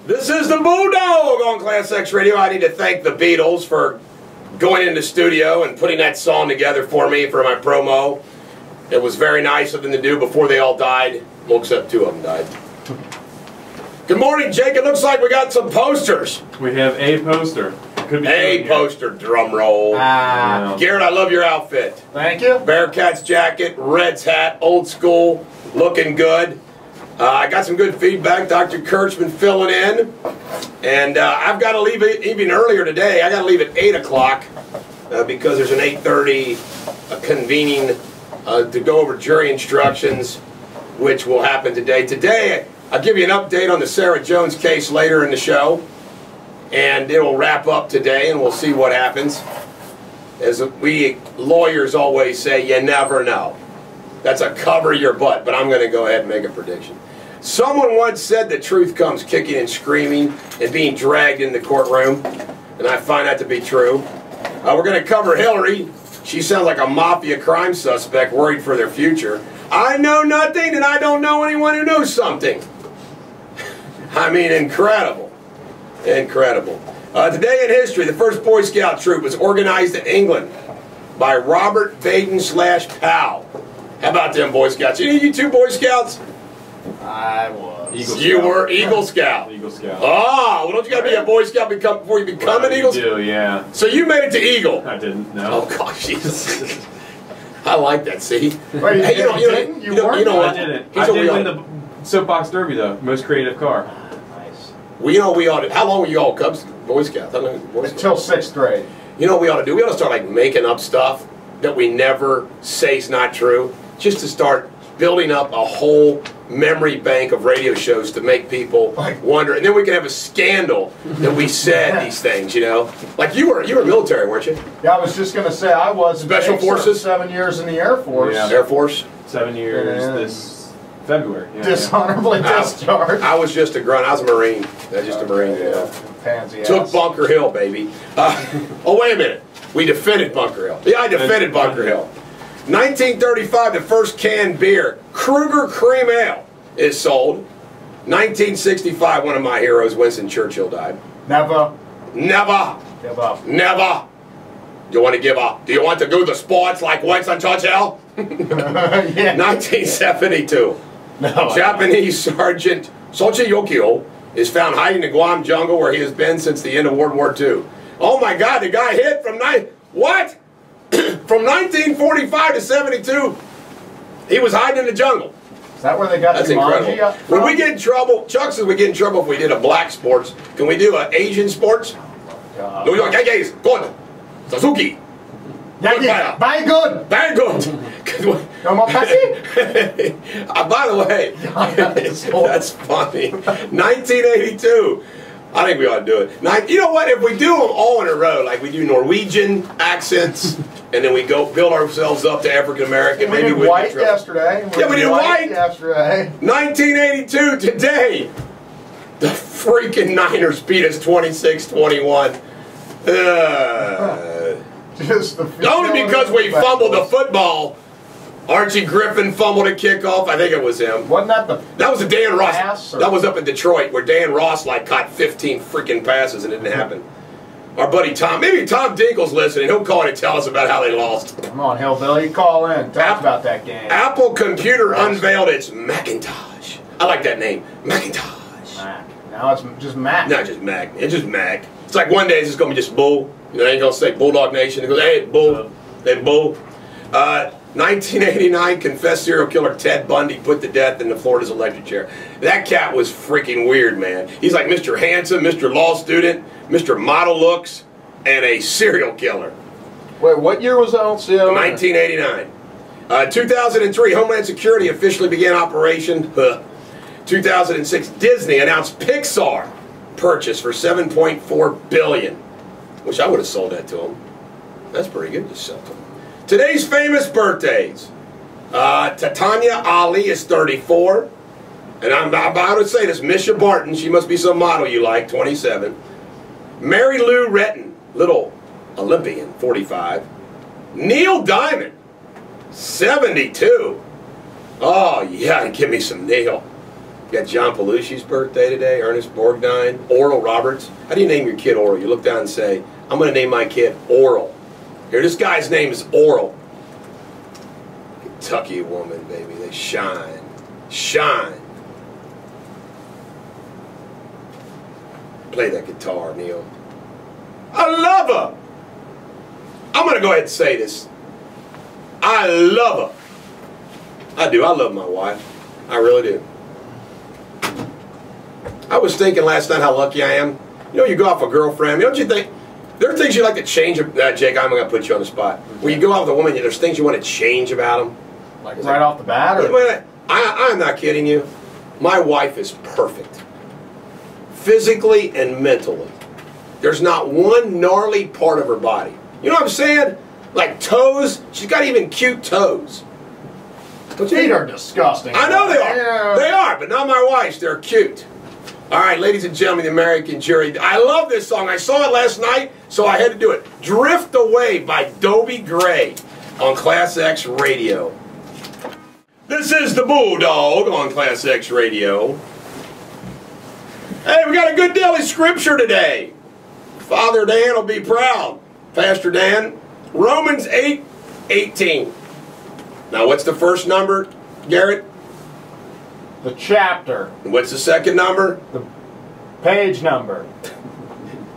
This is the Bulldog on ClassX Radio. I need to thank the Beatles for going in the studio and putting that song together for me for my promo. It was very nice of them to do before they all died. Well, except two of them died. Good morning, Jake. It looks like we got some posters. We have a poster. Could be a poster, drum roll. Garrett, I love your outfit. Thank you. Bearcats jacket, Reds hat, old school, looking good. I got some good feedback. Dr. Kurt's been filling in. And I've got to leave it even earlier today. I got to leave at 8 o'clock because there's an 8:30 convening to go over jury instructions, which will happen today. Today, I'll give you an update on the Sarah Jones case later in the show. And it will wrap up today, and we'll see what happens. As we lawyers always say, you never know. That's a cover your butt, but I'm going to go ahead and make a prediction. Someone once said the truth comes kicking and screaming and being dragged in the courtroom, and I find that to be true. We're going to cover Hillary. She sounds like a mafia crime suspect worried for their future. I know nothing, and I don't know anyone who knows something. I mean, incredible. Incredible. Today in history, the first Boy Scout troop was organized in England by Robert Baden/Powell. How about them Boy Scouts? You two Boy Scouts? I was. Eagle You Scout. were Eagle Scout. Eagle Scout. Oh, well, don't you got to be a Boy Scout before you become an Eagle Scout? Do, yeah. So you made it to Eagle. I didn't, no. Oh, gosh, Jesus. I like that, see? Wait, Hey, you know what? I didn't. Here's I what did we win ought- the Soapbox Derby, though. Most creative car. Nice. Well, you know we ought to. How long were you all Cubs Boy Scouts? How long Boy Scouts? Until 6th grade. You know what we ought to do? We ought to start like making up stuff that we never say is not true, just to start building up a whole memory bank of radio shows to make people wonder, and then we can have a scandal that we said these things. You know, like you were military, weren't you? Yeah, I was just going to say I was. Special Forces? 7 years in the Air Force. Yeah. Air Force. 7 years this February. Yeah, Dishonorably discharged. I was just a grunt. I was a Marine. I was just a Marine. Yeah. Pansy ass. Took Bunker Hill, baby. Oh, wait a minute. We defended Bunker Hill. Yeah, I defended Bunker Hill. 1935, the first canned beer, Kruger Cream Ale, is sold. 1965, one of my heroes, Winston Churchill, died. Never. Never. Give up. Never. Do you want to give up? Do you want to do the sports like Winston Churchill? Yeah. 1972. No. Japanese Sergeant Sochi Yokio is found hiding in the Guam jungle where he has been since the end of World War II. Oh my God, the guy hid from what? From 1945 to 72, he was hiding in the jungle. Is that where they got That's Jumanji incredible. from? When we get in trouble, Chuck says we get in trouble if we did a black sports. Can we do an Asian sports? God. New York Yankees, good. Suzuki, Yeah, very good. very good. No more Pepsi? By the way, that's funny. 1982. I think we ought to do it. You know what? If we do them all in a row, like we do Norwegian accents, and then we go build ourselves up to African American, We maybe did we'd white be trouble. yesterday. Yeah, we did white. yesterday. 1982 today. The freaking Niners beat us 26-21. Just the Only because we fumbled the football. Archie Griffin fumbled a kickoff. I think it was him. Wasn't that the That was a Dan Ross. pass, or- That was up in Detroit where Dan Ross like caught 15 freaking passes and it didn't happen. Our buddy Tom, maybe Tom Dinkle's listening. He'll call in and tell us about how they lost. Come on, Hillbilly, call in. Talk about that game. Apple Computer unveiled its Macintosh. I like that name, Macintosh. Mac. Now it's just Mac. Not just Mac. It's just Mac. It's like one day it's just gonna be just Bull. You know, they ain't gonna say Bulldog Nation. It goes, hey, Bull. Hey, Bull. 1989, confessed serial killer Ted Bundy put to death in the Florida's electric chair. That cat was freaking weird, man. He's like Mr. Handsome, Mr. Law Student, Mr. Model Looks, and a serial killer. Wait, what year was that on CO? 1989. 2003, Homeland Security officially began operation. 2006, Disney announced Pixar purchase for $7.4 billion. Wish I would have sold that to them. That's pretty good to sell to them. Today's famous birthdays. Titania Ali is 34. And I'm about to say this, Misha Barton, she must be some model you like, 27. Mary Lou Retton, little Olympian, 45. Neil Diamond, 72. Oh, yeah, give me some Neil. got John Belushi's birthday today, Ernest Borgnine, Oral Roberts. How do you name your kid Oral? You look down and say, I'm going to name my kid Oral. Here, this guy's name is Oral. Kentucky woman, baby. They shine. Shine. Play that guitar, Neil. I love her. I'm going to go ahead and say this. I love her. I do. I love my wife. I really do. I was thinking last night how lucky I am. You know, you go out with a girlfriend. Don't you think there are things you like to change? Jake, I'm going to put you on the spot. When you go out with a woman, there's things you want to change about them. Like right off the bat? Or? I'm not kidding you. My wife is perfect. Physically and mentally. There's not one gnarly part of her body. You know what I'm saying? Like toes. She's got even cute toes. Feet are disgusting. I know they are. Yeah. They are, but not my wife's. They're cute. All right, ladies and gentlemen, the American jury. I love this song. I saw it last night, so I had to do it. Drift Away by Dobie Gray on ClassX Radio. This is the Bulldog on ClassX Radio. Hey, we got a good daily scripture today. Father Dan will be proud. Pastor Dan, Romans 8:18. Now, what's the first number, Garrett? The chapter. And what's the second number? The page number.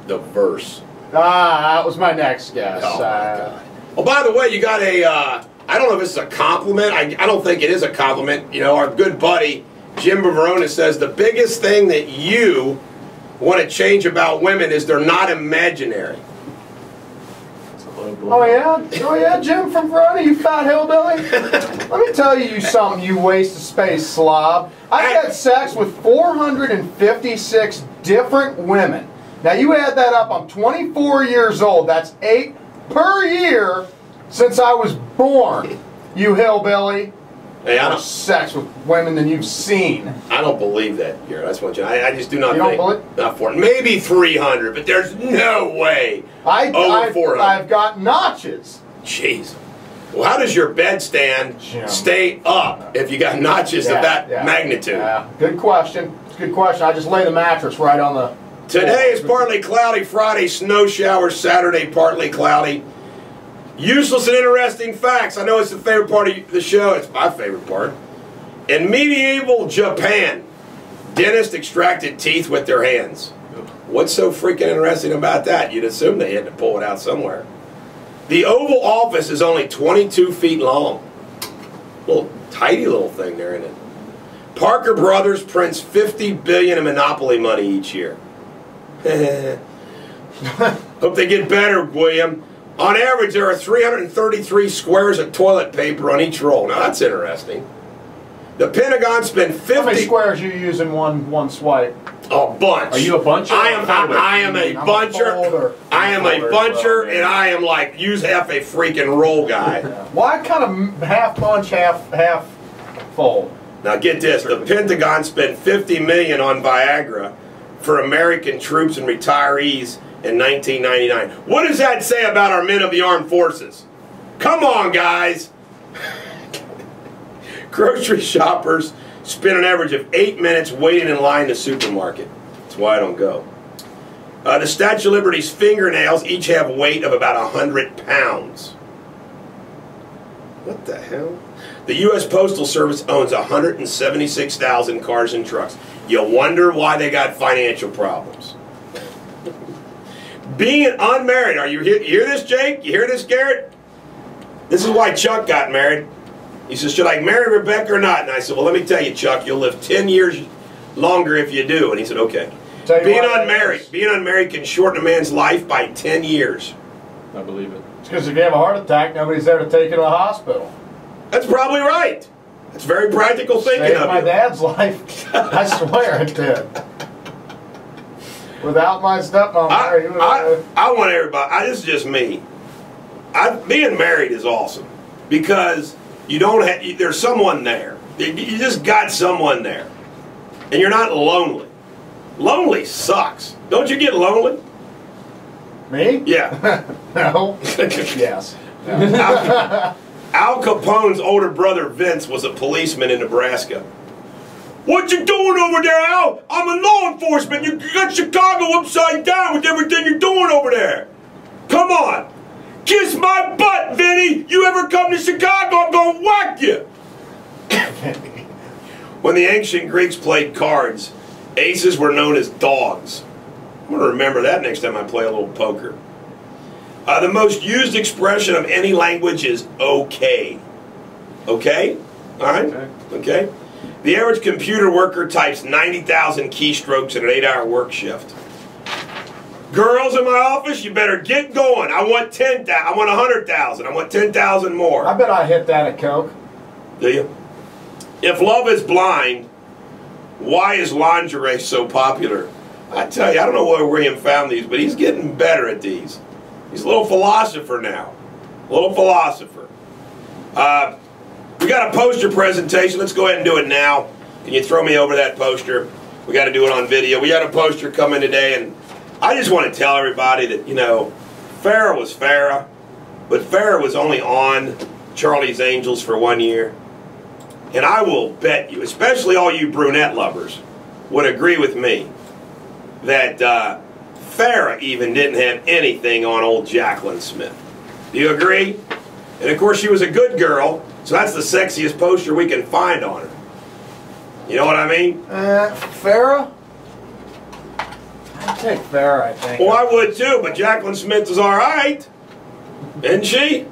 The verse. Ah, that was my next guess. Oh, my God. Oh, by the way, you got a, I don't know if this is a compliment. I don't think it is a compliment. You know, our good buddy, Jim Verona, says the biggest thing that you want to change about women is they're not imaginary. Oh yeah, Jim from Verona, you fat hillbilly. Let me tell you something, you waste of space slob. I've had sex with 456 different women. Now you add that up, I'm 24 years old. That's 8 per year since I was born. You hillbilly. Hey, I more sex with women than you've seen. I don't believe that, Garrett. That's what I just do not you think. You don't believe? Not 400. Maybe 300, but there's no way over 400. I've got notches. Jeez. Well, how does your bed stand stay up if you got notches of that magnitude? Yeah. Good question. It's a good question. I just lay the mattress right on the... Today is partly cloudy. Friday, snow showers. Saturday, partly cloudy. Useless and interesting facts. I know it's the favorite part of the show. It's my favorite part. In medieval Japan, dentists extracted teeth with their hands. What's so freaking interesting about that? You'd assume they had to pull it out somewhere. The Oval Office is only 22 feet long. Little tidy little thing there, isn't it? Parker Brothers prints $50 billion in Monopoly money each year. Hope they get better, William. On average, there are 333 squares of toilet paper on each roll. Now, that's interesting. The Pentagon spent 50... How many squares you use in one swipe? A bunch. Are you a buncher? I am a buncher. I am a buncher, and I am like, use half a freaking roll guy. Why kind of half bunch, half fold? Now, get this. The Pentagon spent $50 million on Viagra for American troops and retirees in 1999. What does that say about our men of the armed forces? Come on, guys. Grocery shoppers spend an average of 8 minutes waiting in line in the supermarket. That's why I don't go. The Statue of Liberty's fingernails each have a weight of about 100 pounds. What the hell? The U.S. Postal Service owns 176,000 cars and trucks. You wonder why they got financial problems. Being unmarried, you hear this, Jake? You hear this, Garrett? This is why Chuck got married. He says, should I marry Rebecca or not? And I said, well, let me tell you, Chuck, you'll live 10 years longer if you do. And he said, okay. Being unmarried can shorten a man's life by 10 years. I believe it. It's because if you have a heart attack, nobody's there to take you to the hospital. That's probably right. That's very practical thinking of you. Saved my dad's life. I swear it did. Without my stepmom, I want everybody. This is just me. Being married is awesome because you don't have. There's someone there. You just got someone there, and you're not lonely. Lonely sucks. Don't you get lonely? Me? Yeah. No. Yes. No. Al Capone's older brother Vince was a policeman in Nebraska. What you doing over there, Al? I'm a law enforcement. You got Chicago upside down with everything you're doing over there. Come on. Kiss my butt, Vinny. You ever come to Chicago, I'm going to whack you. When the ancient Greeks played cards, aces were known as dogs. I'm going to remember that next time I play a little poker. The most used expression of any language is okay. Okay? All right? Okay. The average computer worker types 90,000 keystrokes in an 8-hour work shift. Girls in my office, you better get going. I want 10,000. I want 100,000. I want 10,000 more. I bet I hit that at Coke. Do you? If love is blind, why is lingerie so popular? I tell you, I don't know where William found these, but he's getting better at these. He's a little philosopher now. A little philosopher. We got a poster presentation. Let's go ahead and do it now. Can you throw me over that poster? We got to do it on video. We got a poster coming today, and I just want to tell everybody that, you know, Farrah was Farrah, but Farrah was only on Charlie's Angels for 1 year. And I will bet you, especially all you brunette lovers, would agree with me that Farrah even didn't have anything on old Jacqueline Smith. Do you agree? And of course she was a good girl, so that's the sexiest poster we can find on her. You know what I mean? Farrah? I'd take Farrah, I think. Well, I would too, but Jacqueline Smith is alright. Isn't she?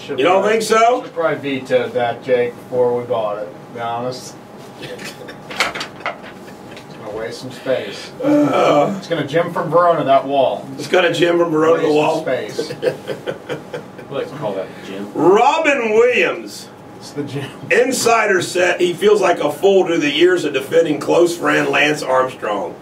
You don't think so? Should probably vetoed that, Jake, before we bought it, to be honest. It's going to waste some space. It's going to Jim from Verona, that wall. It's going to Jim from Verona, the wall? Space. We like to call that the gym. Robin Williams. It's the gym. Insider said he feels like a fool due to the years of defending close friend Lance Armstrong.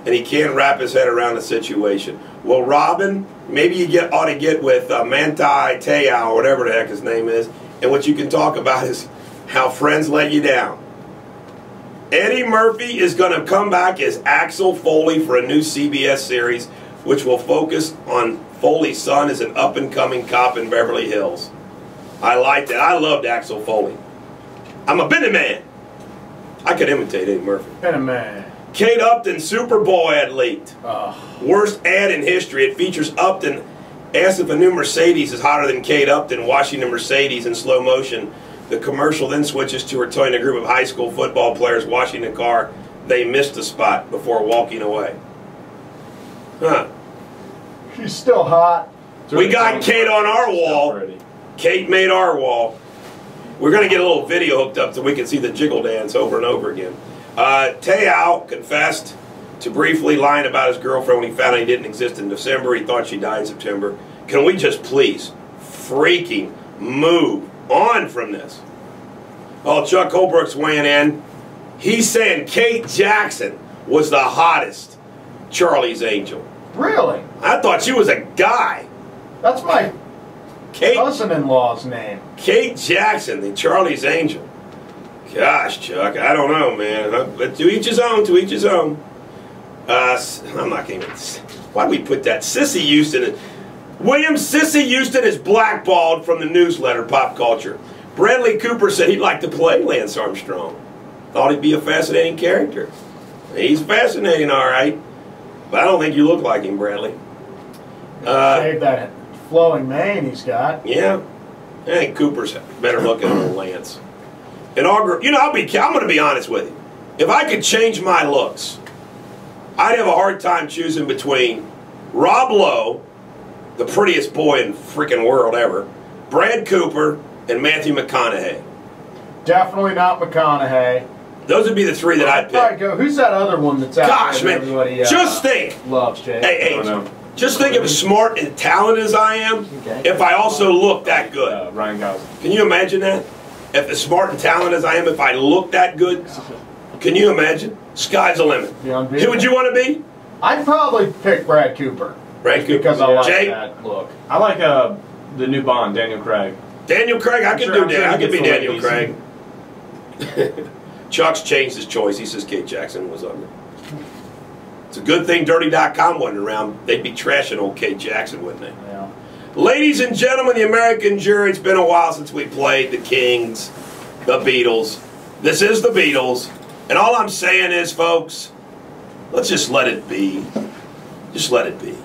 And he can't wrap his head around the situation. Well, Robin, maybe you ought to get with Manti Te'o, or whatever the heck his name is, and what you can talk about is how friends let you down. Eddie Murphy is going to come back as Axel Foley for a new CBS series, which will focus on Foley's son as an up-and-coming cop in Beverly Hills. I like that. I loved Axel Foley. I'm a Benny man. I could imitate Eddie Murphy. Benny man. Kate Upton, Super Bowl ad leaked. Worst ad in history. It features Upton asked if a new Mercedes is hotter than Kate Upton washing the Mercedes in slow motion. The commercial then switches to her towing a group of high school football players washing the car. They missed the spot before walking away. Huh. She's still hot. We got Kate on our wall. Kate made our wall. We're going to get a little video hooked up so we can see the jiggle dance over and over again. Te'o confessed to briefly lying about his girlfriend when he found out he didn't exist in December. He thought she died in September. Can we just please freaking move on from this? Oh, Chuck Holbrook's weighing in. He's saying Kate Jackson was the hottest Charlie's Angel. Really? I thought she was a guy. That's my cousin-in-law's name. Kate Jackson, the Charlie's Angel. Gosh, Chuck, I don't know, man. But to each his own, to each his own. I'm not going to... Why do we put that? Sissy Houston... Sissy Houston is blackballed from the newsletter Pop Culture. Bradley Cooper said he'd like to play Lance Armstrong. Thought he'd be a fascinating character. He's fascinating, all right. But I don't think you look like him, Bradley. Shave that flowing mane he's got. Yeah. I think Cooper's better looking than Lance. You know, I'm going to be honest with you. If I could change my looks, I'd have a hard time choosing between Rob Lowe, the prettiest boy in the freaking world ever, Brad Cooper, and Matthew McConaughey. Definitely not McConaughey. Those would be the three that I'd pick. I'd go, who's that other one that's out Gosh, there man, everybody just think. Loves, Jay. Hey, just think of as smart and talented as I am, if I also look that good. Ryan Gosling. Can you imagine that? If as smart and talented as I am, if I look that good, can you imagine? Sky's the limit. Who would you want to be? I'd probably pick Brad Cooper. Brad Cooper. Because I like Jake? that look. I like the new Bond, Daniel Craig. Daniel Craig? I could do that. I could be Daniel Craig. Chuck's changed his choice. He says Kate Jackson was ugly. It's a good thing Dirty.com wasn't around. They'd be trashing old Kate Jackson, wouldn't they? Yeah. Ladies and gentlemen, the American jury, it's been a while since we played the Kings, the Beatles. This is the Beatles. And all I'm saying is, folks, let's just let it be. Just let it be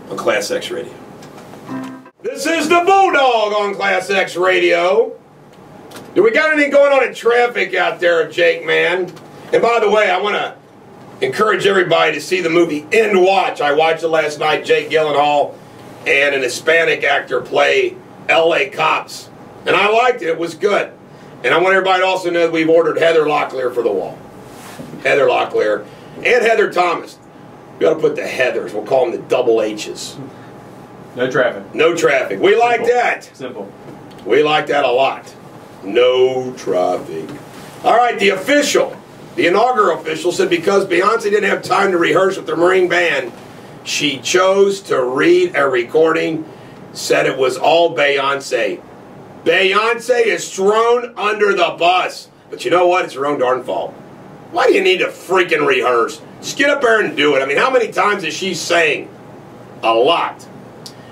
on ClassX Radio. This is the Bulldog on ClassX Radio. Do we got anything going on in traffic out there, Jake, man? And by the way, I want to encourage everybody to see the movie End Watch. I watched it last night. Jake Gyllenhaal and an Hispanic actor play L.A. cops. And I liked it. It was good. And I want everybody to also know that we've ordered Heather Locklear for the wall. Heather Locklear and Heather Thomas. We got to put the Heathers. We'll call them the double H's. No traffic. No traffic. We like that. Simple. We like that a lot. No traffic. All right, the official, the inaugural official said because Beyonce didn't have time to rehearse with the Marine Band, she chose to read a recording, said it was all Beyonce. Beyonce is thrown under the bus. But you know what? It's her own darn fault. Why do you need to freaking rehearse? Just get up there and do it. I mean, how many times is she sang? A lot.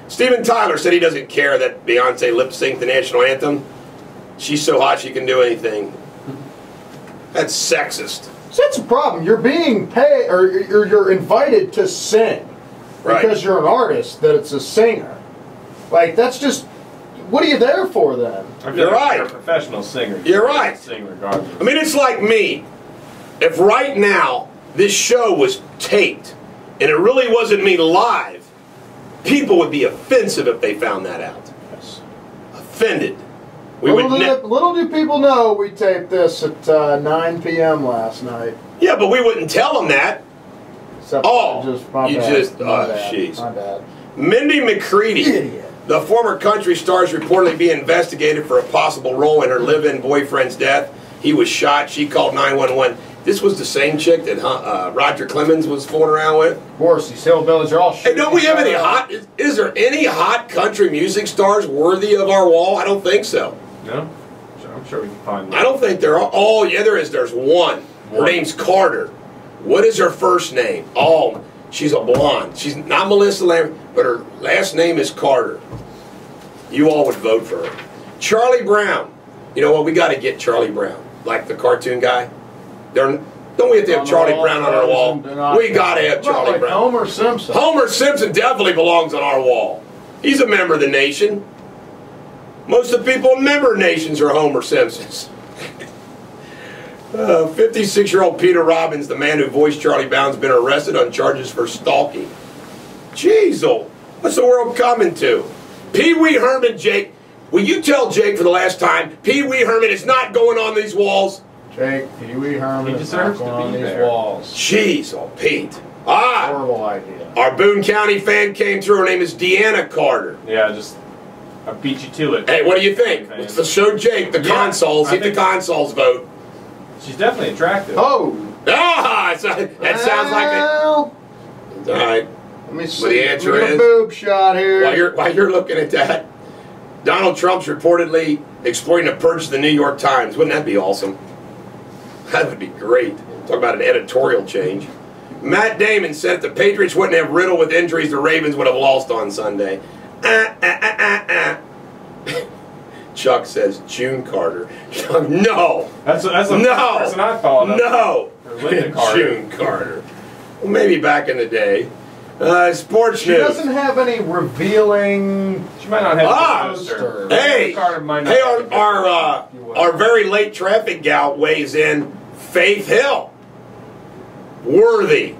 Steven Tyler said he doesn't care that Beyonce lip-synced the national anthem. She's so hot she can do anything. That's sexist. So that's a problem. You're being paid, or you're invited to sing. Right. Because you're an artist, that it's a singer. Like, that's just, what are you there for then? You're right. You're a professional singer. You're right. Sing regardless. I mean, it's like me. If right now this show was taped and it really wasn't me live, people would be offensive if they found that out. Yes. Offended. Little do people know we taped this at 9 p.m. last night. Yeah, but we wouldn't tell them that. Except my bad. Jeez. My bad. Mindy McCready, Idiot. the former country star, is reportedly being investigated for a possible role in her live-in boyfriend's death. He was shot. She called 911. This was the same chick that Roger Clemens was fooling around with. Of course, these hillbillies are all shooting. Hey, don't we have any hot? Is there any hot country music stars worthy of our wall? I don't think so. No? I'm sure we can find one. I don't think there are. Oh, yeah, there is. There's one. Her name's Carter. What is her first name? Oh, she's a blonde. She's not Melissa Lambert, but her last name is Carter. You all would vote for her. Charlie Brown. You know what? We got to get Charlie Brown, like the cartoon guy. Don't we have to have Charlie Brown on our wall? We got to have Charlie Brown. Homer Simpson. Homer Simpson definitely belongs on our wall. He's a member of the nation. Most of the people in member nations are Homer Simpsons. 56-year-old Peter Robbins, the man who voiced Charlie Brown, has been arrested on charges for stalking. Jeez, what's the world coming to? Pee Wee Herman, Jake. Will you tell Jake for the last time, Pee Wee Herman is not going on these walls? Jake, Pee Wee Herman He is not deserves going to on be these there. walls. Jeez, Pete. Horrible idea. Our Boone County fan came through. Her name is Deanna Carter. Yeah, I beat you to it. Hey, what do you think? Let's show Jake the consoles. See if the consoles vote. She's definitely attractive. Oh! That sounds like it. All right. Let me see. Well, the answer we got is- a boob shot here. While you're looking at that, Donald Trump's reportedly exploring to purchase the New York Times. Wouldn't that be awesome? That would be great. Talk about an editorial change. Matt Damon said if the Patriots wouldn't have Riddle with injuries, the Ravens would have lost on Sunday. Chuck says June Carter. No. That's the person I thought of. No. Or Linda Carter. June Carter. Well, maybe back in the day. Sports She news. doesn't have any revealing. She might not have Ah, a poster. Hey, Carter might not hey, have a our very late traffic gal weighs in. Faith Hill. Worthy.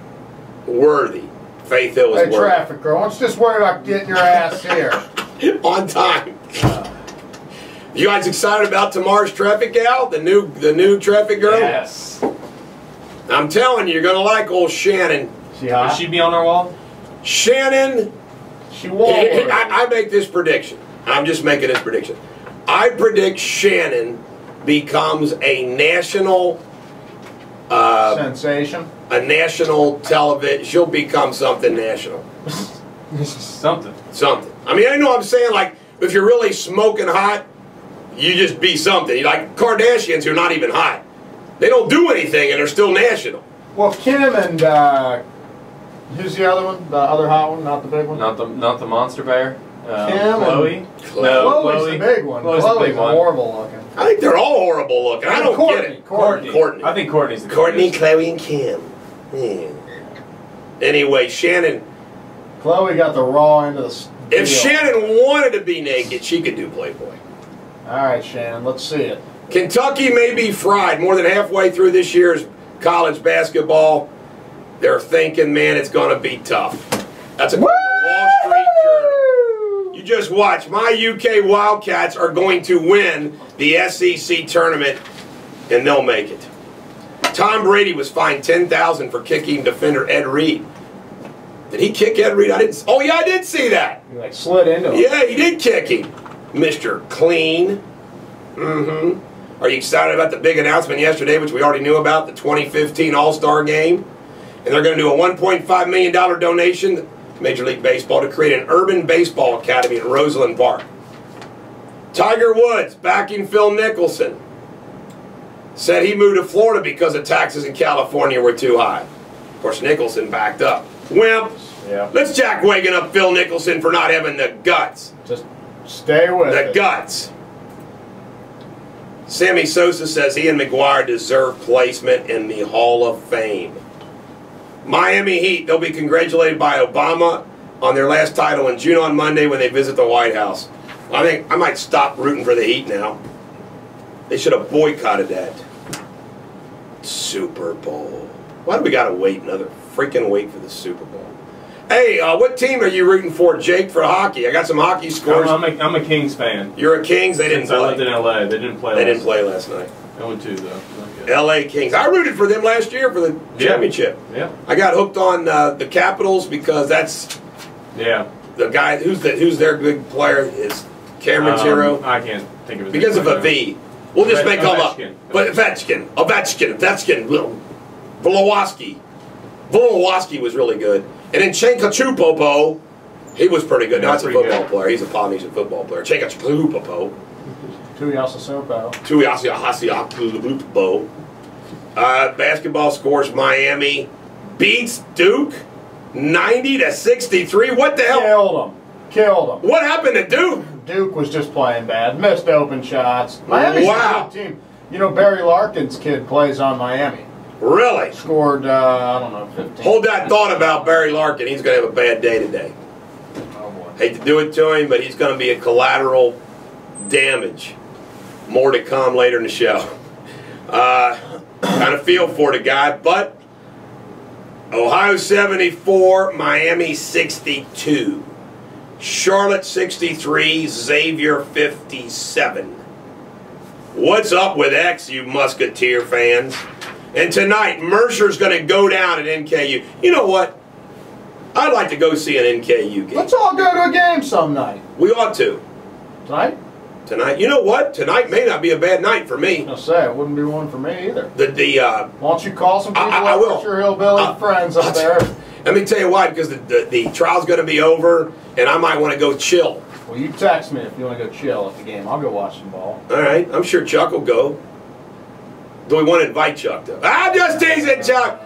Faith Hill is Hey, worthy. traffic girl, let's just worry about getting your ass here. On time. You guys excited about tomorrow's traffic gal? The new traffic girl? Yes. I'm telling you, you're gonna like old Shannon. She hot? Will she be on our wall? Shannon. She won. I make this prediction. I'm just making this prediction. I predict Shannon becomes a national sensation. A national television. She'll become something national. Something. I mean, I know I'm saying, like, if you're really smoking hot, you just be something. Like Kardashians who are not even hot. They don't do anything and they're still national. Well, Kim and who's the other one? The other hot one, not the big one? Not the monster bear. Kim Chloe. Chloe's the big one. Chloe's Chloe's the big one. horrible looking. I think they're all horrible looking. I don't get it. Courtney. I think Courtney's the Courtney, cutest. Chloe, and Kim. Yeah. Anyway, Shannon. Chloe got the raw end of the deal. If Shannon wanted to be naked, she could do Playboy. All right, Shannon, let's see it. Kentucky may be fried. More than halfway through this year's college basketball, they're thinking, man, it's going to be tough. That's a Wall Street Journal. You just watch. My UK Wildcats are going to win the SEC tournament, and they'll make it. Tom Brady was fined $10,000 for kicking defender Ed Reed. Did he kick Ed Reed? I didn't. Oh yeah, I did see that. You like slid into him. Yeah, he did kick him, Mr. Clean. Mm-hmm. Are you excited about the big announcement yesterday, which we already knew about, the 2015 All-Star Game? And they're going to do a $1.5 million donation to Major League Baseball to create an urban baseball academy in Roseland Park. Tiger Woods backing Phil Mickelson. Said he moved to Florida because the taxes in California were too high. Of course, Nicholson backed up. Wimp. Yeah. Let's Jack Wagon up Phil Nicholson for not having the guts. Just stay with it. The guts. Sammy Sosa says he and McGuire deserve placement in the Hall of Fame. Miami Heat, they'll be congratulated by Obama on their last title in June on Monday when they visit the White House. I think I might stop rooting for the Heat now. They should have boycotted that. Super Bowl. Why do we got to wait another freaking week for the Super Bowl? Hey, what team are you rooting for, Jake, for hockey? I got some hockey scores. I'm a Kings fan. You're a Kings? They didn't Since play. I lived in LA. They didn't play. They didn't play last night. 0-2 though. LA Kings. I rooted for them last year for the championship. Yeah. I got hooked on the Capitals because that's the guy who's their big player is Cameron's hero. I can't think of his Because name of right a V. We'll just make him up. Ovechkin. But Ovechkin. Volowaski was really good. And then Chenkachupopo, he was pretty good. Yeah, Now it's a pretty football good. player. He's a Polynesian football player. Chenkachupopo. Tuiasosopo. Basketball scores. Miami beats Duke 90-63. What the hell? Killed him. What happened to Duke? Duke was just playing bad. Missed open shots. Miami's a good team. You know, Barry Larkin's kid plays on Miami. Really? Scored, I don't know, 15. Hold that thought about Barry Larkin. He's going to have a bad day today. Oh, boy. Hate to do it to him, but he's going to be a collateral damage. More to come later in the show. Kind of feel for the guy, but Ohio 74, Miami 62. Charlotte 63, Xavier 57. What's up with X, you Musketeer fans? And tonight, Mercer's going to go down at NKU. You know what? I'd like to go see an NKU game. Let's all go to a game some night. We ought to. Tonight? Tonight. You know what? Tonight may not be a bad night for me. I'll say, it wouldn't be one for me either. Why don't you call some people I will. With your hillbilly friends up there? Let me tell you why, because the trial's going to be over, and I might want to go chill. Well, you text me if you want to go chill at the game. I'll go watch some ball. All right. I'm sure Chuck will go. Do we want to invite Chuck, though? I'm just teasing, Chuck.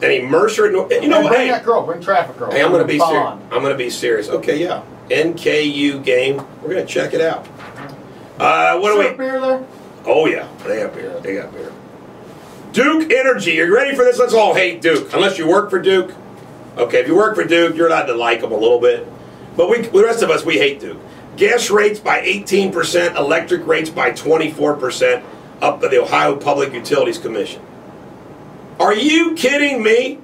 Any Mercer? You know what? Bring that girl. Bring traffic girl. Hey, I'm going to be serious. I'm going to be serious. Okay, yeah. NKU game. We're going to check it out. What do we? Beer there? Oh yeah, they have beer. They got beer. Duke Energy. Are you ready for this? Let's all hate Duke, unless you work for Duke. Okay, if you work for Duke, you're allowed to like them a little bit. But the rest of us, we hate Duke. Gas rates by 18%, electric rates by 24%, up by the Ohio Public Utilities Commission. Are you kidding me?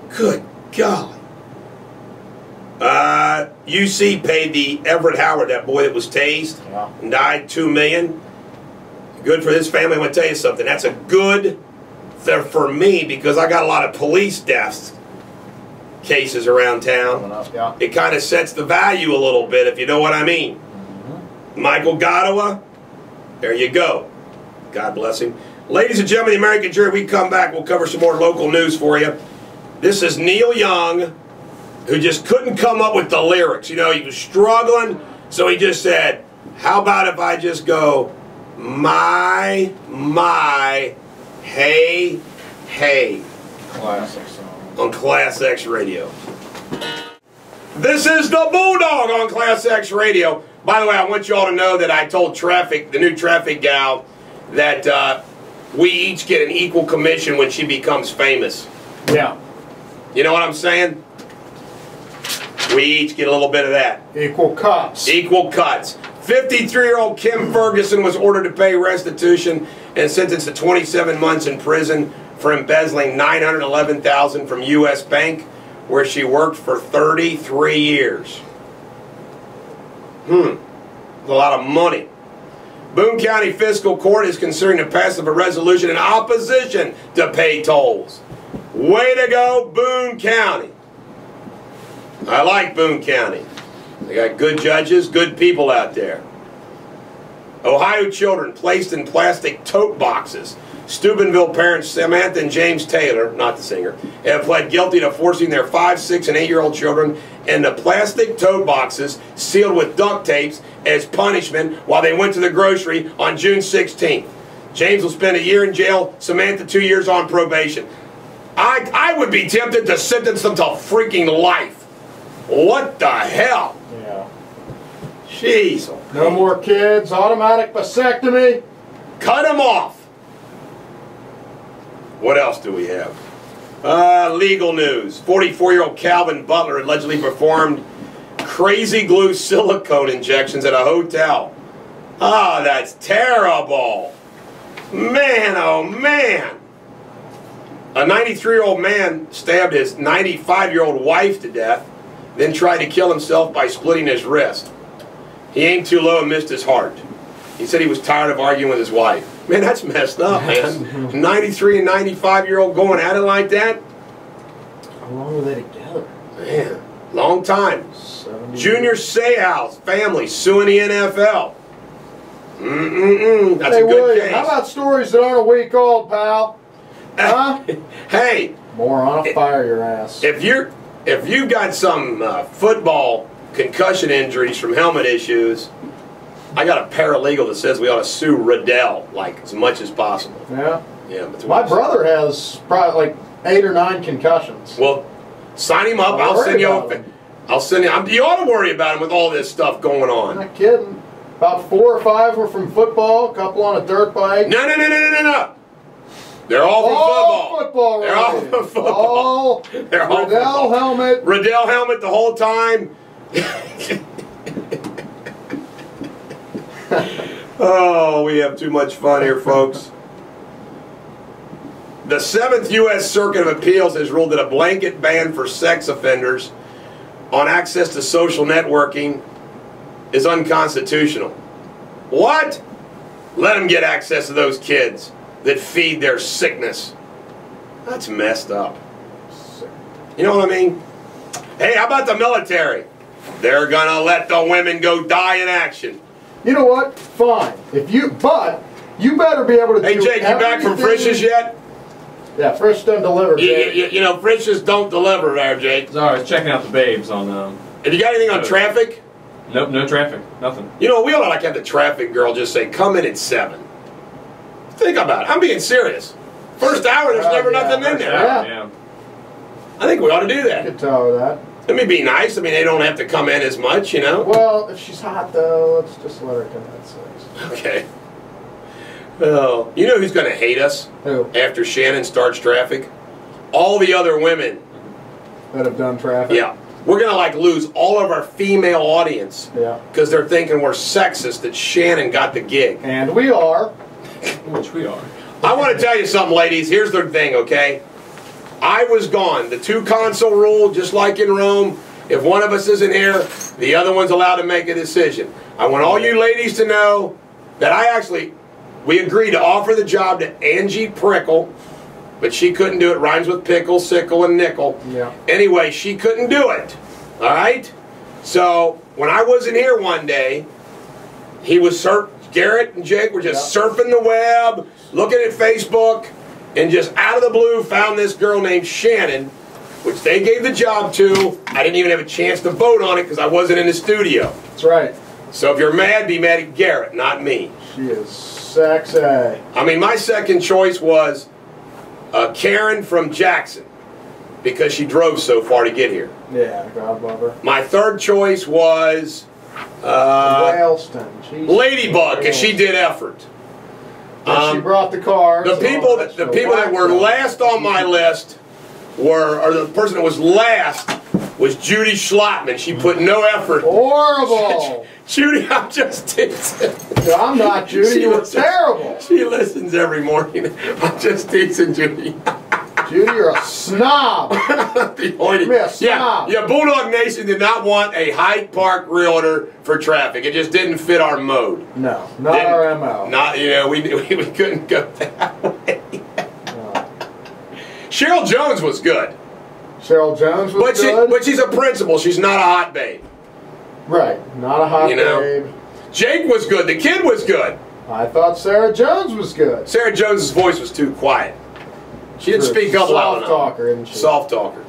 Good God. UC paid the Everett Howard, that boy that was tased and died, $2 million. Good for his family. I'm going to tell you something. That's a good thing for me because I got a lot of police deaths cases around town. It kind of sets the value a little bit, if you know what I mean. Michael Godowa, there you go. God bless him. Ladies and gentlemen, the American Jury, we come back. We'll cover some more local news for you. This is Neil Young, who just couldn't come up with the lyrics. You know, he was struggling, so he just said, how about if I just go, my, hey, hey. Classic song. On ClassX Radio. This is the Bulldog on ClassX Radio. By the way, I want you all to know that I told Traffic, the new Traffic gal, that we each get an equal commission when she becomes famous. Yeah. You know what I'm saying? We each get a little bit of that. Equal cuts. Equal cuts. 53-year-old Kim Ferguson was ordered to pay restitution and sentenced to 27 months in prison for embezzling $911,000 from U.S. Bank, where she worked for 33 years. That's a lot of money. Boone County Fiscal Court is considering the passage of a resolution in opposition to pay tolls. Way to go, Boone County. I like Boone County. They got good judges, good people out there. Ohio children placed in plastic tote boxes. Steubenville parents Samantha and James Taylor, not the singer, have pled guilty to forcing their 5, 6, and 8-year-old children into plastic tote boxes sealed with duct tapes as punishment while they went to the grocery on June 16th. James will spend a year in jail, Samantha 2 years on probation. I would be tempted to sentence them to freaking life. What the hell? Yeah. Jeez. No more kids, automatic vasectomy. Cut them off. What else do we have? Legal news. 44-year-old Calvin Butler allegedly performed crazy glue silicone injections at a hotel. Ah, that's terrible. Man, oh man. A 93-year-old man stabbed his 95-year-old wife to death, then tried to kill himself by splitting his wrist. He aimed too low and missed his heart. He said he was tired of arguing with his wife. Man, that's messed up, man. 93 and 95-year-old going at it like that? How long were they together? Man, long time. 70 Junior Seau's family suing the NFL. That's hey, a good William, case. how about stories that aren't a week old, pal? Huh? Hey. More on a fire your ass. If you've got some football concussion injuries from helmet issues, I got a paralegal that says we ought to sue Riddell like as much as possible. Yeah. Yeah. But My brother has probably like 8 or 9 concussions. Well, sign him up. I'll send you. I'll send you. You ought to worry about him with all this stuff going I'm on. not kidding. About 4 or 5 were from football. A couple on a dirt bike. No. They're all from football. They're all from football. They're all Riddell helmet. Riddell helmet the whole time. Oh, we have too much fun here, folks. The 7th U.S. Circuit of Appeals has ruled that a blanket ban for sex offenders on access to social networking is unconstitutional. What? Let them get access to those kids that feed their sickness. That's messed up. You know what I mean? Hey, how about the military? They're gonna let the women go die in action. You know what? Fine. But you better be able to do Hey, Jake, you back from Frisch's yet? Yeah, Frisch doesn't deliver, Jake. You know, Frisch's don't deliver there, Jake. Sorry, I was checking out the babes on... Have you got anything on traffic? Nope, no traffic. Nothing. You know, we ought to like have the traffic girl just say, come in at 7. Think about it. I'm being serious. First hour, there's never nothing in there. Yeah. I think we ought to do You that. could tell her that. Let me be nice. I mean, they don't have to come in as much, you know? Well, if she's hot, though, let's just let her come in at 6. Okay. Well, you know who's going to hate us? Who? After Shannon starts traffic? All the other women. That have done traffic? Yeah. We're going to like lose all of our female audience. Yeah. Because they're thinking we're sexist that Shannon got the gig. And we are. Which we are. I want to tell you something, ladies. Here's the thing, okay? I was gone. The 2 console rule, just like in Rome, if one of us isn't here, the other one's allowed to make a decision. I want all you ladies to know that we agreed to offer the job to Angie Prickle, but she couldn't do it. Rhymes with pickle, sickle, and nickel. Yeah. Anyway, she couldn't do it. All right? So, when I wasn't here one day, Garrett and Jake were just surfing the web, looking at Facebook, and just out of the blue found this girl named Shannon, which they gave the job to. I didn't even have a chance to vote on it because I wasn't in the studio. That's right. So if you're mad, be mad at Garrett, not me. She is sexy. I mean, my second choice was Karen from Jackson because she drove so far to get here. Yeah, God love her. My third choice was Whaleston. Ladybug, because she did effort. She brought the cars. The people that were last on my list or the person that was last was Judy Schlottman. She put no effort. Horrible. Judy, I'm just teasing. I'm not Judy. You were terrible. She listens every morning. I'm just teasing Judy. Judy, you're a snob. You're a snob. Yeah, Bulldog Nation did not want a Hyde Park realtor for traffic. It just didn't fit our mode. No, not our MO. Not, you know, we couldn't go that way. No. Cheryl Jones was good. Cheryl Jones was good. But she's a principal. She's not a hot babe. Right, not a hot babe. Jake was good. The kid was good. I thought Sarah Jones was good. Sarah Jones' voice was too quiet. She didn't speak up loud enough. Soft talker, isn't she? Soft talker.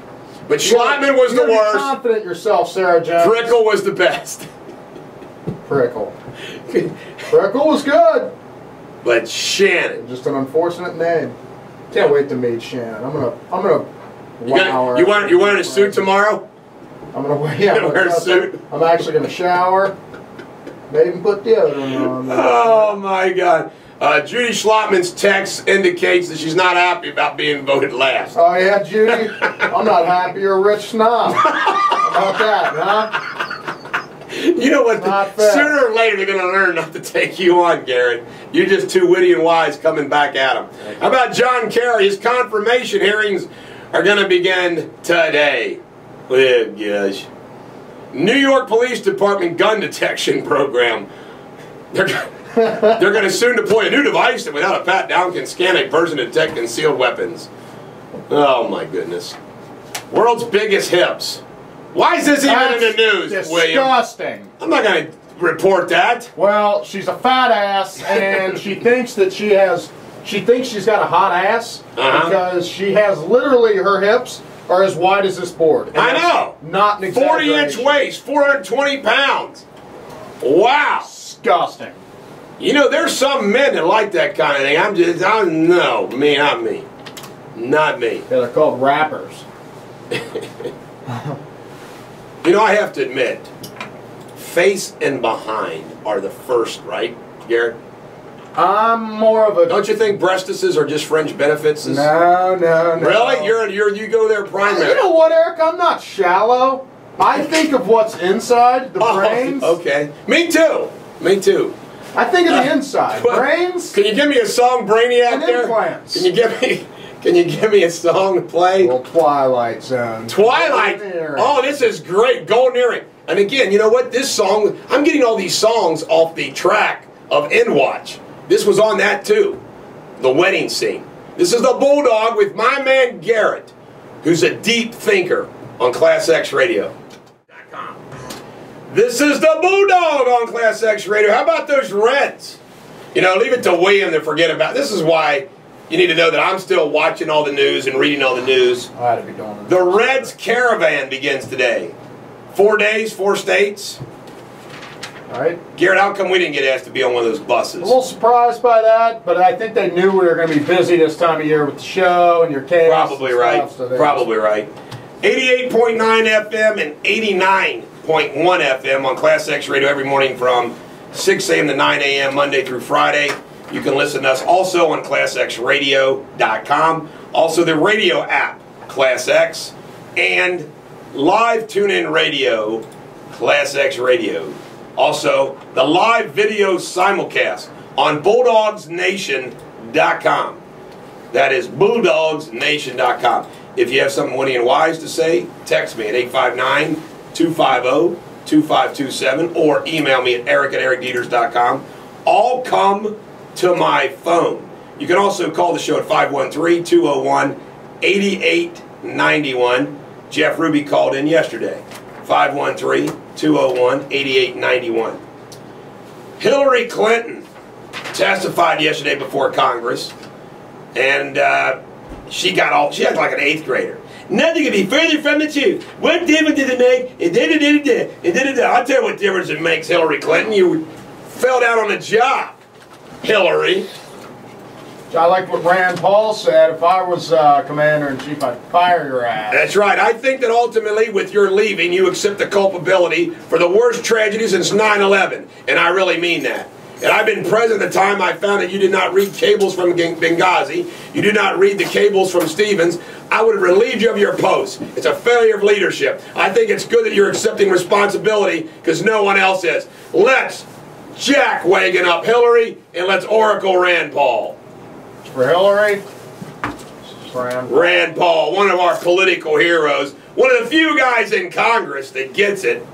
But Schlottman was the worst. Be confident yourself, Sarah Jones. Prickle was the best. Prickle. Prickle was good. But Shannon. Just an unfortunate name. Can't wait to meet Shannon. I'm gonna wow her. You wearing a suit tomorrow? I'm gonna wear a suit. I'm actually gonna shower. Maybe even put deodorant on. Oh my God. Judy Schlottman's text indicates that she's not happy about being voted last. Oh yeah, Judy? I'm not happy you're a rich snob. How about that, huh? You know what? Sooner or later they're going to learn not to take you on, Garrett. You're just too witty and wise coming back at them. How about John Kerry? His confirmation hearings are going to begin today. Oh, gosh. New York Police Department gun detection program. They're going to soon deploy a new device that without a pat-down can scan a person to detect concealed weapons. Oh my goodness. World's biggest hips. Why is this even in the news, disgusting. William? I'm not going to report that. Well, she's a fat ass and she thinks that she thinks she's got a hot ass because she has literally her hips are as wide as this board. I know. Not an exaggeration. 40-inch waist, 420 pounds. Wow. Disgusting. You know, there's some men that like that kind of thing. Not me. Not me. Yeah, they're called rappers. You know, I have to admit, face and behind are the first, right, Garrett? I'm more of a... Don't you think breastises are just fringe benefits? No. Really? You go there primary. You know what, Eric? I'm not shallow. I think of what's inside, the brains. Okay. Me too. I think of the inside. Brains. Can you give me a song, Brainiac? And there? Implants. Can you give me a song to play? Well, Twilight Zone. Twilight. Oh, this is great. Golden Earring. And again, you know what? This song, I'm getting all these songs off the track of End Watch. This was on that too. The wedding scene. This is the Bulldog with my man Garrett, who's a deep thinker on ClassX Radio. This is the Bulldog on ClassX Radio. How about those Reds? You know, leave it to William to forget about. This is why you need to know that I'm still watching all the news and reading all the news. I had to be doing it. The Reds Caravan begins today. 4 days, 4 states. All right. Garrett, how come we didn't get asked to be on one of those buses? A little surprised by that, but I think they knew we were going to be busy this time of year with the show and your case. Probably right. Probably right. 88.9 FM and 89.1 FM on ClassX Radio every morning from 6 a.m. to 9 a.m. Monday through Friday. You can listen to us also on ClassXRadio.com. Also the radio app, ClassX, and live TuneIn Radio, ClassX Radio. Also, the live video simulcast on BulldogsNation.com. That is BulldogsNation.com. If you have something witty and wise to say, text me at 859-250-2527 or email me at eric@ericdeters.com. All come to my phone. You can also call the show at 513-201-8891. Jeff Ruby called in yesterday. 513-201-8891. Hillary Clinton testified yesterday before Congress, and she acted like an 8th grader. Nothing could be further from the truth. What difference does it make? I'll tell you what difference it makes, Hillary Clinton. You fell down on the job, Hillary. I like what Rand Paul said. If I was commander-in-chief, I'd fire your ass. That's right. I think that ultimately, with your leaving, you accept the culpability for the worst tragedy since 9/11. And I really mean that. And I've been present at the time I found that you did not read cables from Benghazi. You did not read the cables from Stevens. I would have relieved you of your post. It's a failure of leadership. I think it's good that you're accepting responsibility because no one else is. Let's Jack Wagon up Hillary and let's Oracle Rand Paul. For Hillary, Rand Paul, one of our political heroes, one of the few guys in Congress that gets it.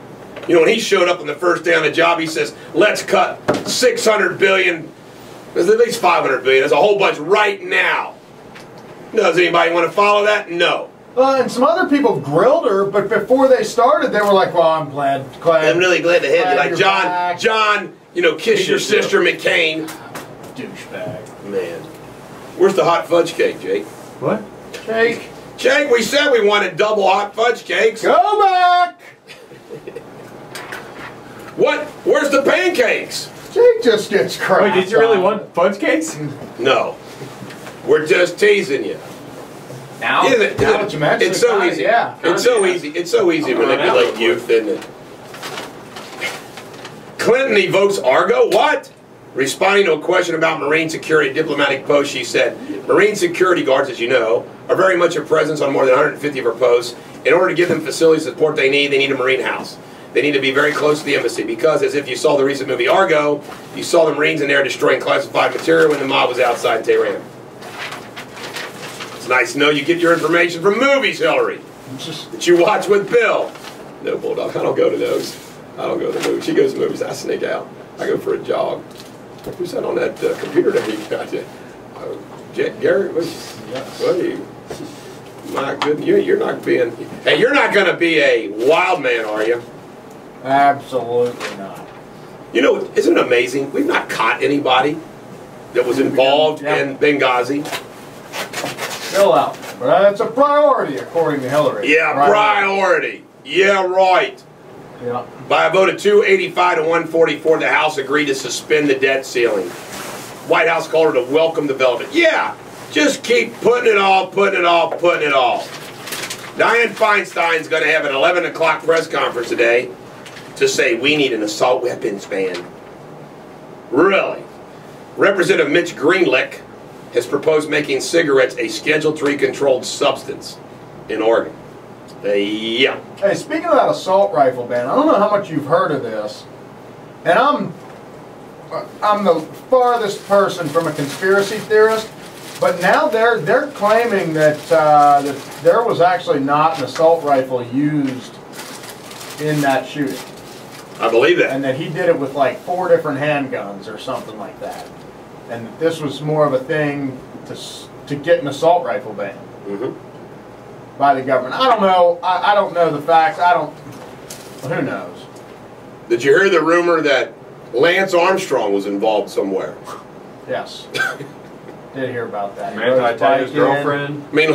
You know, when he showed up on the first day on the job, he says, let's cut $600 billion. There's at least $500 billion. There's a whole bunch right now. Does anybody want to follow that? No. And some other people grilled her, but before they started, they were like, well, I'm glad. I'm really glad to have you. Like, back. John, you know, kiss your sister, McCain. Douchebag. Man. Where's the hot fudge cake, Jake? What? Jake. Jake, we said we wanted double hot fudge cakes. Go back! What? Where's the pancakes? Jake just gets crap. Wait, did you really want fudge cakes? No. We're just teasing you. Now, Isn't it? now that you mention It's so easy. Yeah. It's so easy. It's so easy to manipulate youth, isn't it? Clinton evokes Argo. What? Responding to a question about Marine security diplomatic posts, she said, Marine security guards, as you know, are very much a presence on more than 150 of our posts. In order to give them facilities and support they need a Marine house. They need to be very close to the embassy because, as if you saw the recent movie Argo, you saw the Marines in there destroying classified material when the mob was outside in Tehran. It's nice to know you get your information from movies, Hillary, that you watch with Bill. No, Bulldog, I don't go to those. I don't go to the movies. She goes to the movies, I sneak out. I go for a jog. Who's that on that computer that you got there? Gary, what are you? My goodness, you're not being... Hey, you're not going to be a wild man, are you? Absolutely not. You know, isn't it amazing? We've not caught anybody that was involved in Benghazi. Still out. But that's a priority, according to Hillary. Yeah, priority. Yeah, right. Yeah. By a vote of 285 to 144, the House agreed to suspend the debt ceiling. White House called it a welcome development. Yeah, just keep putting it off, putting it off, putting it off. Dianne Feinstein's going to have an 11 o'clock press conference today to say we need an assault weapons ban. Really? Representative Mitch Greenlick has proposed making cigarettes a Schedule III controlled substance in Oregon. Yeah. Hey, speaking of that assault rifle ban, I don't know how much you've heard of this, and I'm the farthest person from a conspiracy theorist, but now they're claiming that that there was actually not an assault rifle used in that shooting. I believe that. And that he did it with like 4 different handguns or something like that. And that this was more of a thing to get an assault rifle ban by the government. I don't know. I don't know the facts. Who knows? Did you hear the rumor that Lance Armstrong was involved somewhere? Yes. Did hear about that. Manti-Te'o's girlfriend. I mean,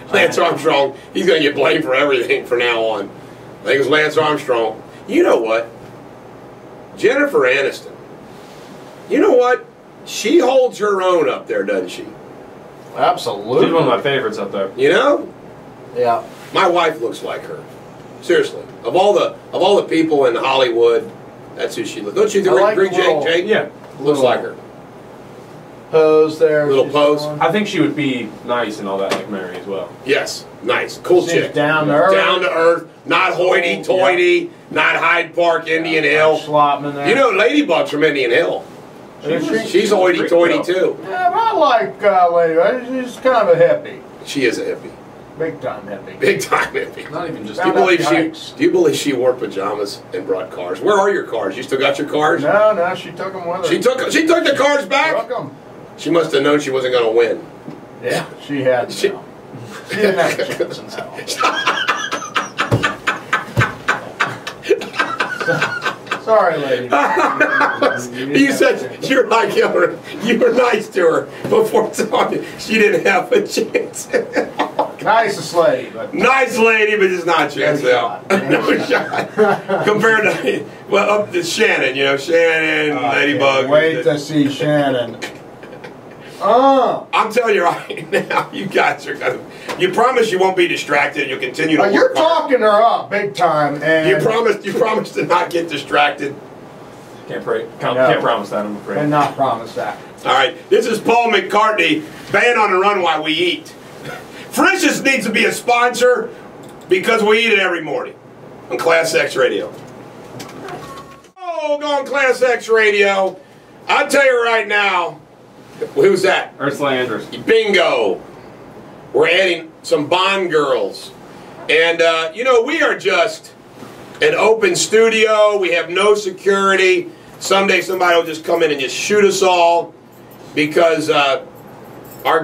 Lance Armstrong, he's going to get blamed for everything from now on. I think it was Lance Armstrong. You know what? Jennifer Aniston. You know what? She holds her own up there, doesn't she? Absolutely. She's one of my favorites up there. You know? Yeah. My wife looks like her. Seriously. Of all the people in Hollywood, that's who she looks. Don't you agree, Jake? Yeah. Looks like her. Pose there. Little pose. I think she would be nice and all that, like Mary as well. Yes. Nice. Cool chick. Down to earth. Down to earth. Not hoity-toity. Yeah. Not Hyde Park, Indian Hill. Slopping there. You know, Ladybug's from Indian Hill. She's hoity-toity too. Yeah, but I like Ladybug. She's kind of a hippie. She is a hippie. Big time hippie. Big time hippie. Not even just. Do you believe she wore pajamas and brought cars? Where are your cars? You still got your cars? No, she took them with her. She took the cars back? Took them. She must have known she wasn't going to win. Yeah, she had to. She didn't have a chance in hell. Sorry, lady. You said you're like Hillary. You were nice to her before telling she didn't have a chance. Nicest lady, but nice lady, but just not a chance now. No shot. Compared to up to Shannon, you know, Shannon, Ladybug. Wait to see Shannon. I'm telling you right now, you guys are gonna. You promise you won't be distracted. You'll continue to. You're work hard. talking her up big time, and You promised to not get distracted. Can't promise that, I'm afraid. Cannot promise that. All right, this is Paul McCartney, Band on the Run While We Eat. Frisch's needs to be a sponsor because we eat it every morning on ClassX Radio. Oh, go on ClassX Radio. I'll tell you right now, who's that? Ursula Andrews. Bingo. We're adding some Bond girls. And, you know, we are just an open studio. We have no security. Someday somebody will just come in and just shoot us all because our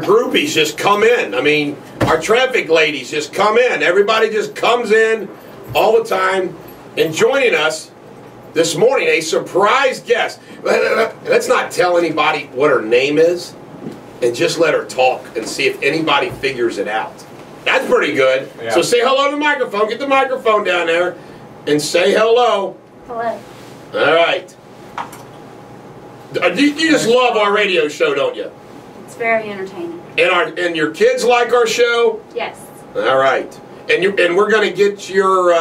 groupies just come in. I mean, our traffic ladies just come in. Everybody just comes in all the time. And joining us this morning, a surprise guest. Let's not tell anybody what her name is and just let her talk and see if anybody figures it out. That's pretty good. Yeah. So say hello to the microphone. Get the microphone down there and say hello. Hello. All right. You just love our radio show, don't you? It's very entertaining. And your kids like our show? Yes. All right. And we're going to get your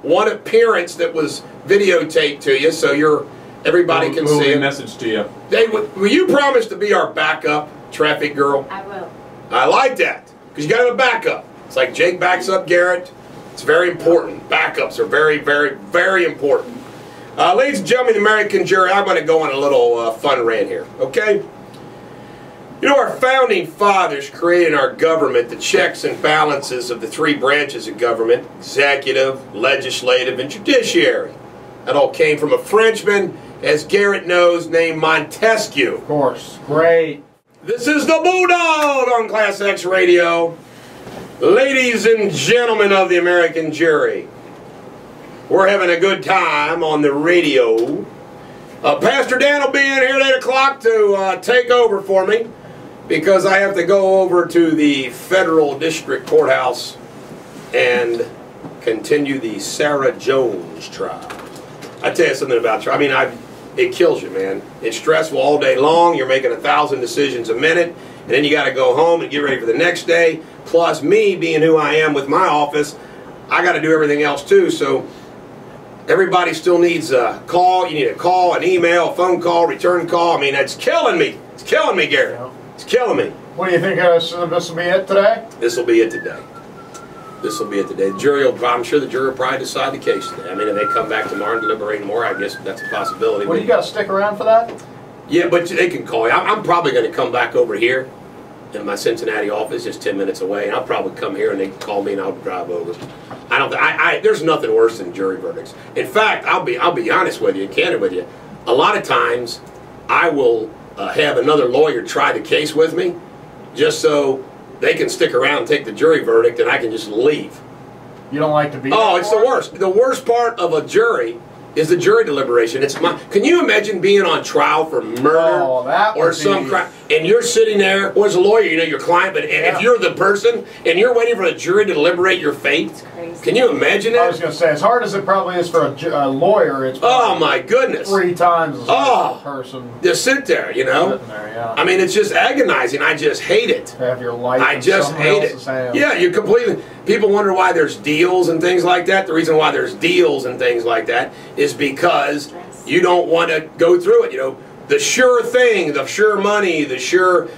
one appearance that was videotaped to you, so everybody can see it. Message to you. Dave, will you promise to be our backup traffic girl? I will. I like that because you got to have a backup. It's like Jake backs up Garrett. It's very important. Backups are very, very, very important. Ladies and gentlemen, the American jury, I'm going to go on a little fun rant here, okay? You know, our founding fathers created our government the checks and balances of the three branches of government, executive, legislative, and judiciary. That all came from a Frenchman, as Garrett knows, named Montesquieu. Of course. Great. This is the Bulldog on ClassX Radio. Ladies and gentlemen of the American jury, we're having a good time on the radio. Pastor Dan will be in here at 8 o'clock to take over for me because I have to go over to the Federal District Courthouse and continue the Sarah Jones trial. I tell you something about trial. I mean, it kills you, man. It's stressful all day long. You're making 1,000 decisions a minute, and then you got to go home and get ready for the next day. Plus, me being who I am with my office, I got to do everything else too. So everybody still needs a call. You need a call, an email, a phone call, return call. I mean, it's killing me. It's killing me, Gary. It's killing me. What do you think this will be it today? This will be it today. This will be it today. The jury I'm sure the jury will probably decide the case today. I mean, if they come back tomorrow and deliberate more, I guess that's a possibility. Well, you got to stick around for that? Yeah, but they can call you. I'm probably going to come back over here in my Cincinnati office, just 10 minutes away, and I'll probably come here and they can call me and I'll drive over. There's nothing worse than jury verdicts. In fact, I'll be honest with you, candid with you. A lot of times, I will have another lawyer try the case with me, just so they can stick around and take the jury verdict, and I can just leave. You don't like to be? Oh, it's the worst. The worst part of a jury is the jury deliberation. Can you imagine being on trial for murder or some crime, and you're sitting there, or as a lawyer, you know your client, but if you're the person and you're waiting for a jury to deliberate your fate, it's crazy. Can you imagine that? I was going to say, as hard as it probably is for a lawyer, it's oh my goodness, 3 times as hard as a person. Just sit there, you know. I mean, it's just agonizing. I just hate it. To have your life. I just hate it. Hands. Yeah, you completely. People wonder why there's deals and things like that. The reason why there's deals and things like that is because you don't want to go through it. You know, the sure thing, the sure money, the sure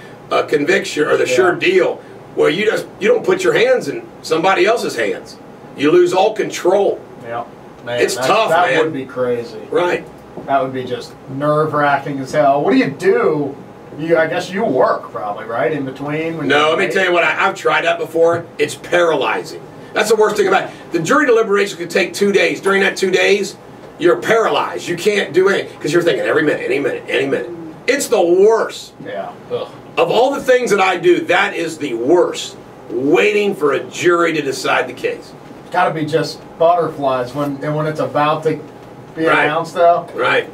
conviction, or the sure deal, where you don't put your hands in somebody else's hands. You lose all control. Yeah, man, it's tough, man. That would be crazy. Right. That would be just nerve-wracking as hell. What do you do? I guess you work probably, right, in between? No, let me tell you what, I've tried that before. It's paralyzing. That's the worst thing about it. The jury deliberation could take 2 days. During that 2 days, you're paralyzed. You can't do anything because you're thinking every minute, any minute, any minute. It's the worst. Yeah. Ugh. Of all the things that I do, that is the worst. Waiting for a jury to decide the case. It's got to be just butterflies when it's about to be announced, though. Right.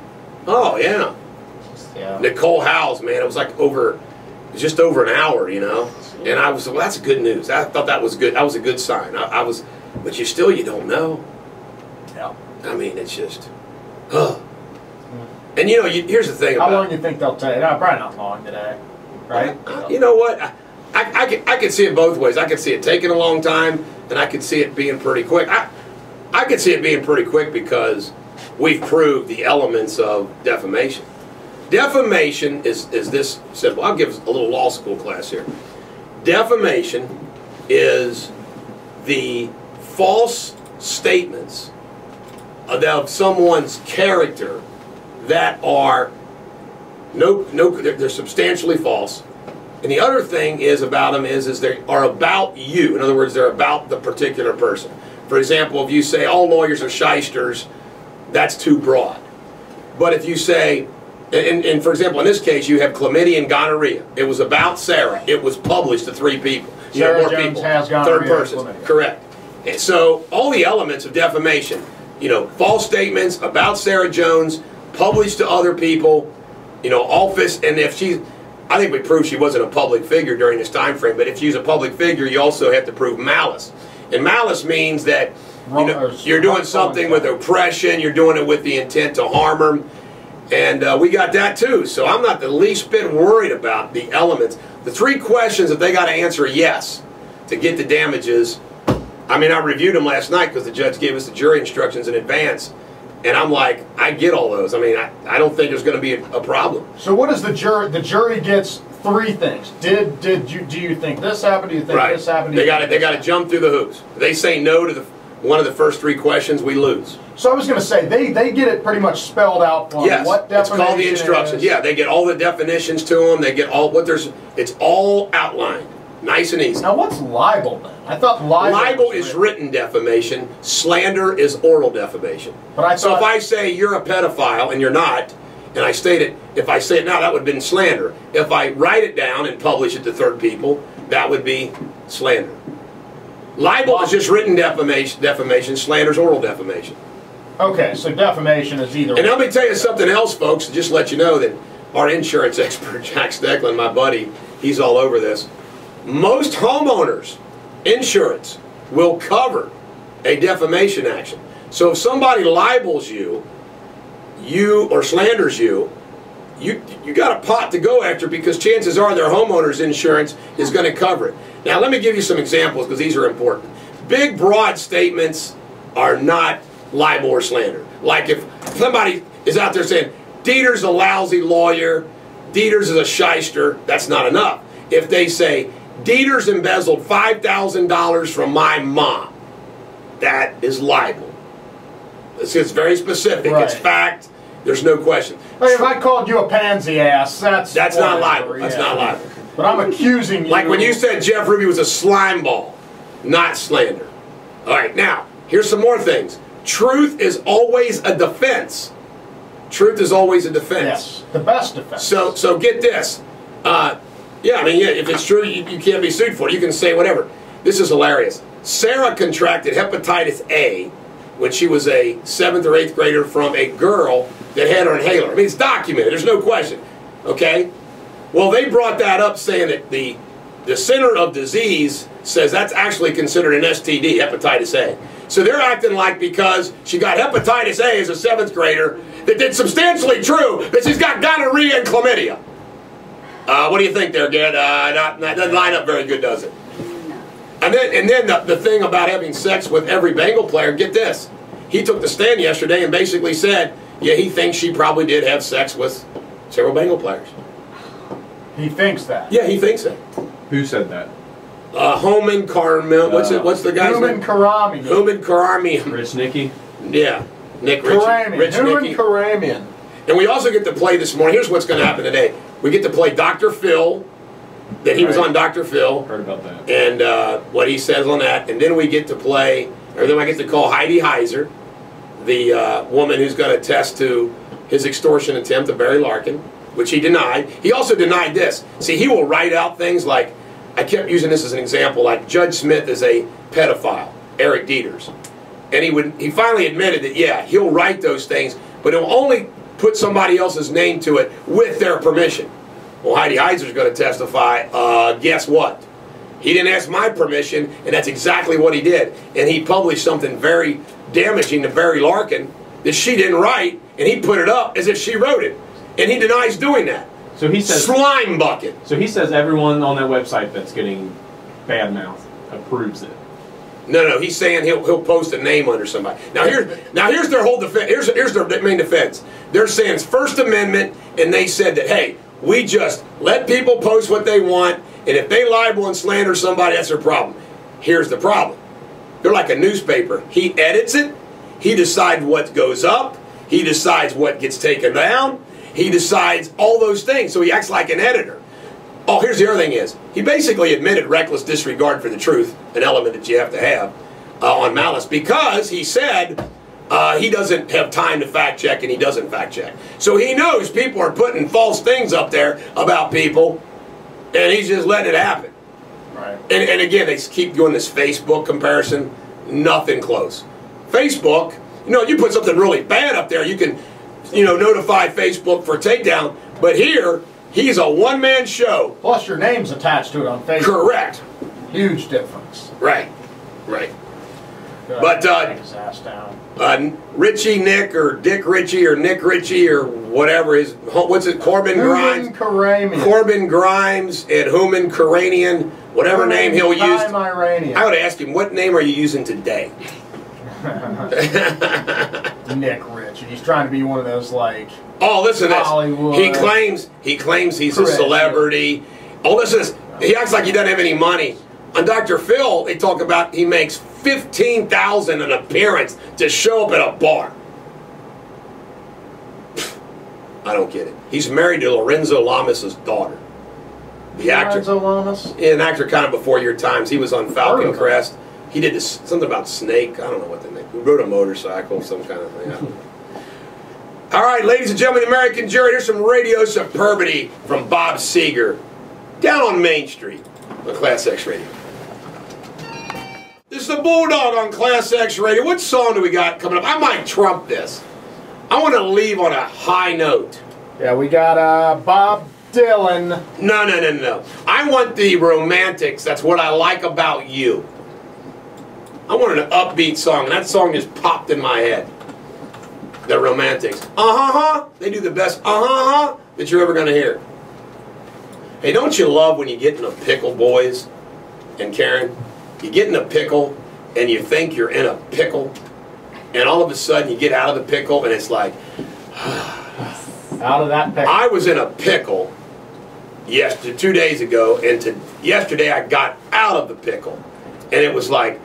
Oh, yeah. Nicole Howes, man, it was like just over an hour, you know. And I was, well, that's good news. I thought that was good. That was a good sign. But you don't know. Yeah. I mean, it's just, And you know, here's the thing about. How long do you think they'll take? No, probably not long today. right? You know what? I could see it both ways. I could see it taking a long time, and I could see it being pretty quick. I could see it being pretty quick because we've proved the elements of defamation. Defamation is this simple. I'll give a little law school class here. Defamation is the false statements of someone's character that are they're substantially false. And the other thing is about them is they are about you. In other words, they're about the particular person. For example, if you say all lawyers are shysters, that's too broad. But if you say, and for example, in this case, you have chlamydia and gonorrhea. It was about Sarah. It was published to 3 people. You Sarah have more Jones people. has gonorrhea. Third person. Correct. And so all the elements of defamation, false statements about Sarah Jones, published to other people, office, and if she's, I think we proved she wasn't a public figure during this time frame, but if she's a public figure, you also have to prove malice. And malice means that you're doing something with oppression, you're doing it with the intent to harm her, and we got that too. So I'm not the least bit worried about the elements. The 3 questions that they got to answer yes to get the damages. I mean, I reviewed them last night because the judge gave us the jury instructions in advance. And I'm like, I get all those. I mean, I don't think there's going to be a problem. So what is the jury? The jury gets 3 things. Do you think this happened? Do you think this happened? They got to jump through the hoops. If they say no to one of the first 3 questions, we lose. So I was going to say they get it pretty much spelled out for them. What definition it's called the instructions. Yeah, they get all the definitions to them. They get all it's all outlined, nice and easy. Now what's libel then? I thought libel is written defamation. Slander is oral defamation. But so if I say you're a pedophile and you're not, and I state it, if I say it now, that would have been slander. If I write it down and publish it to 3rd people, that would be slander. Libel is just written defamation. Slander is oral defamation. Okay, so defamation is either. And let me tell you something else, folks, to just let you know that our insurance expert, Jack Stecklin, my buddy, he's all over this. Most homeowners' insurance will cover a defamation action. So if somebody libels you or slanders you got a pot to go after because chances are their homeowner's insurance is going to cover it. Now let me give you some examples because these are important. Big broad statements are not libel or slander. Like if somebody is out there saying, Deters a lousy lawyer, Deters is a shyster, that's not enough. If they say, Deters embezzled $5,000 from my mom, that is libel. It's very specific. Right. It's fact. There's no question. Hey, if I called you a pansy ass, that's not libel. That's not libel. But I'm accusing you. Like when you said Jeff Ruby was a slime ball, not slander. All right, now, here's some more things. Truth is always a defense. Truth is always a defense. Yes, the best defense. So get this. If it's true, you can't be sued for it. You can say whatever. This is hilarious. Sarah contracted hepatitis A when she was a 7th or 8th grader from a girl that had her inhaler. I mean, it's documented. There's no question. Okay? Well, they brought that up saying that the Center of Disease says that's actually considered an STD, hepatitis A. So they're acting like because she got hepatitis A as a 7th grader, that it's substantially true that she's got gonorrhea and chlamydia. What do you think there, Gad? Doesn't line up very good, does it? And then the thing about having sex with every Bengal player, get this. He took the stand yesterday and basically said, yeah, he thinks she probably did have sex with several Bengal players. He thinks that? Yeah, he thinks that. Who said that? Homan Karami. What's the guy's name? Karami. Human Karami. Rich Nicky? Yeah. Nick Karamian. Rich Human Nicky. Karamian. And we also get to play this morning. Here's what's going to happen today. We get to play Dr. Phil. That he was on Dr. Phil. Heard about that. And what he says on that. And then we get to play, or then I get to call Heidi Heiser, the woman who's going to attest to his extortion attempt of Barry Larkin, which he denied. He also denied this. See, he will write out things like, I kept using this as an example, like Judge Smith is a pedophile, Eric Deters. And he finally admitted that, yeah, he'll write those things, but he'll only put somebody else's name to it with their permission. Well, Heidi Heiser's going to testify, guess what? He didn't ask my permission, and that's exactly what he did. And he published something very damaging to Barry Larkin that she didn't write, and he put it up as if she wrote it. And he denies doing that. So he says slime bucket. So he says everyone on that website that's getting bad mouth approves it. No, he's saying he'll post a name under somebody. Now here's their whole defense. Here's their main defense. They're saying it's First Amendment, and they said that, hey, we just let people post what they want, and if they libel and slander somebody, that's their problem. Here's the problem. They're like a newspaper. He edits it. He decides what goes up. He decides what gets taken down. He decides all those things. So he acts like an editor. Oh, here's the other thing is, he basically admitted reckless disregard for the truth, an element that you have to have on malice, because he said he doesn't have time to fact check, and he doesn't fact check. So he knows people are putting false things up there about people, and he's just letting it happen. Right. And again, they keep doing this Facebook comparison. Nothing close. Facebook, you put something really bad up there, you can, notify Facebook for a takedown. But here, he's a one-man show. Plus your name's attached to it on Facebook. Correct. Huge difference. Right. But take his ass down. Richie Nick, or Dick Ritchie, or Nick Ritchie, or whatever Corbin Grimes. Corbin Grimes and Human Karanian, whatever name he'll use. I would ask him, what name are you using today? Nick Ritchie. He's trying to be one of those, like, oh, listen to this. Hollywood. He claims he's a celebrity. Oh, listen to this. He acts like he doesn't have any money. On Dr. Phil, they talk about he makes $15,000 an appearance to show up at a bar. I don't get it. He's married to Lorenzo Lamas' daughter. The actor. Lorenzo Lamas? Yeah, an actor kind of before your times. He was on Falcon Crest. He did this, something about Snake. I don't know what the name. He rode a motorcycle, some kind of thing. I don't know. All right, ladies and gentlemen, the American jury, here's some radio superbity from Bob Seger down on Main Street on ClassX Radio. This is the Bulldog on ClassX Radio. What song do we got coming up? I might trump this. I want to leave on a high note. Yeah, we got Bob Dylan. No. I want the Romantics. That's what I like about you. I wanted an upbeat song, and that song just popped in my head. The Romantics. They do the best that you're ever going to hear. Hey, don't you love when you get in a pickle, boys and Karen? You get in a pickle, and you think you're in a pickle, and all of a sudden you get out of the pickle, and it's like, out of that pickle. I was in a pickle 2 days ago, and yesterday I got out of the pickle, and it was like,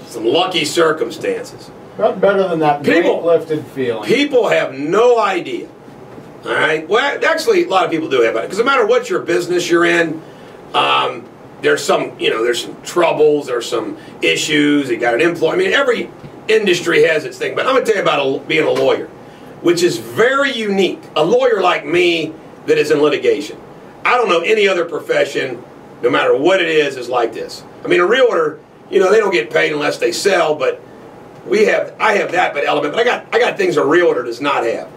some lucky circumstances. Not better than that lifted feeling. People have no idea. All right. Well, actually, a lot of people do have it, because no matter what your business you're in, there's some troubles, there's some issues. You got an employee. I mean, every industry has its thing. But I'm going to tell you about being a lawyer, which is very unique. A lawyer like me that is in litigation. I don't know any other profession, no matter what it is like this. I mean, a realtor, they don't get paid unless they sell, but I have that element, but I got things a realtor does not have.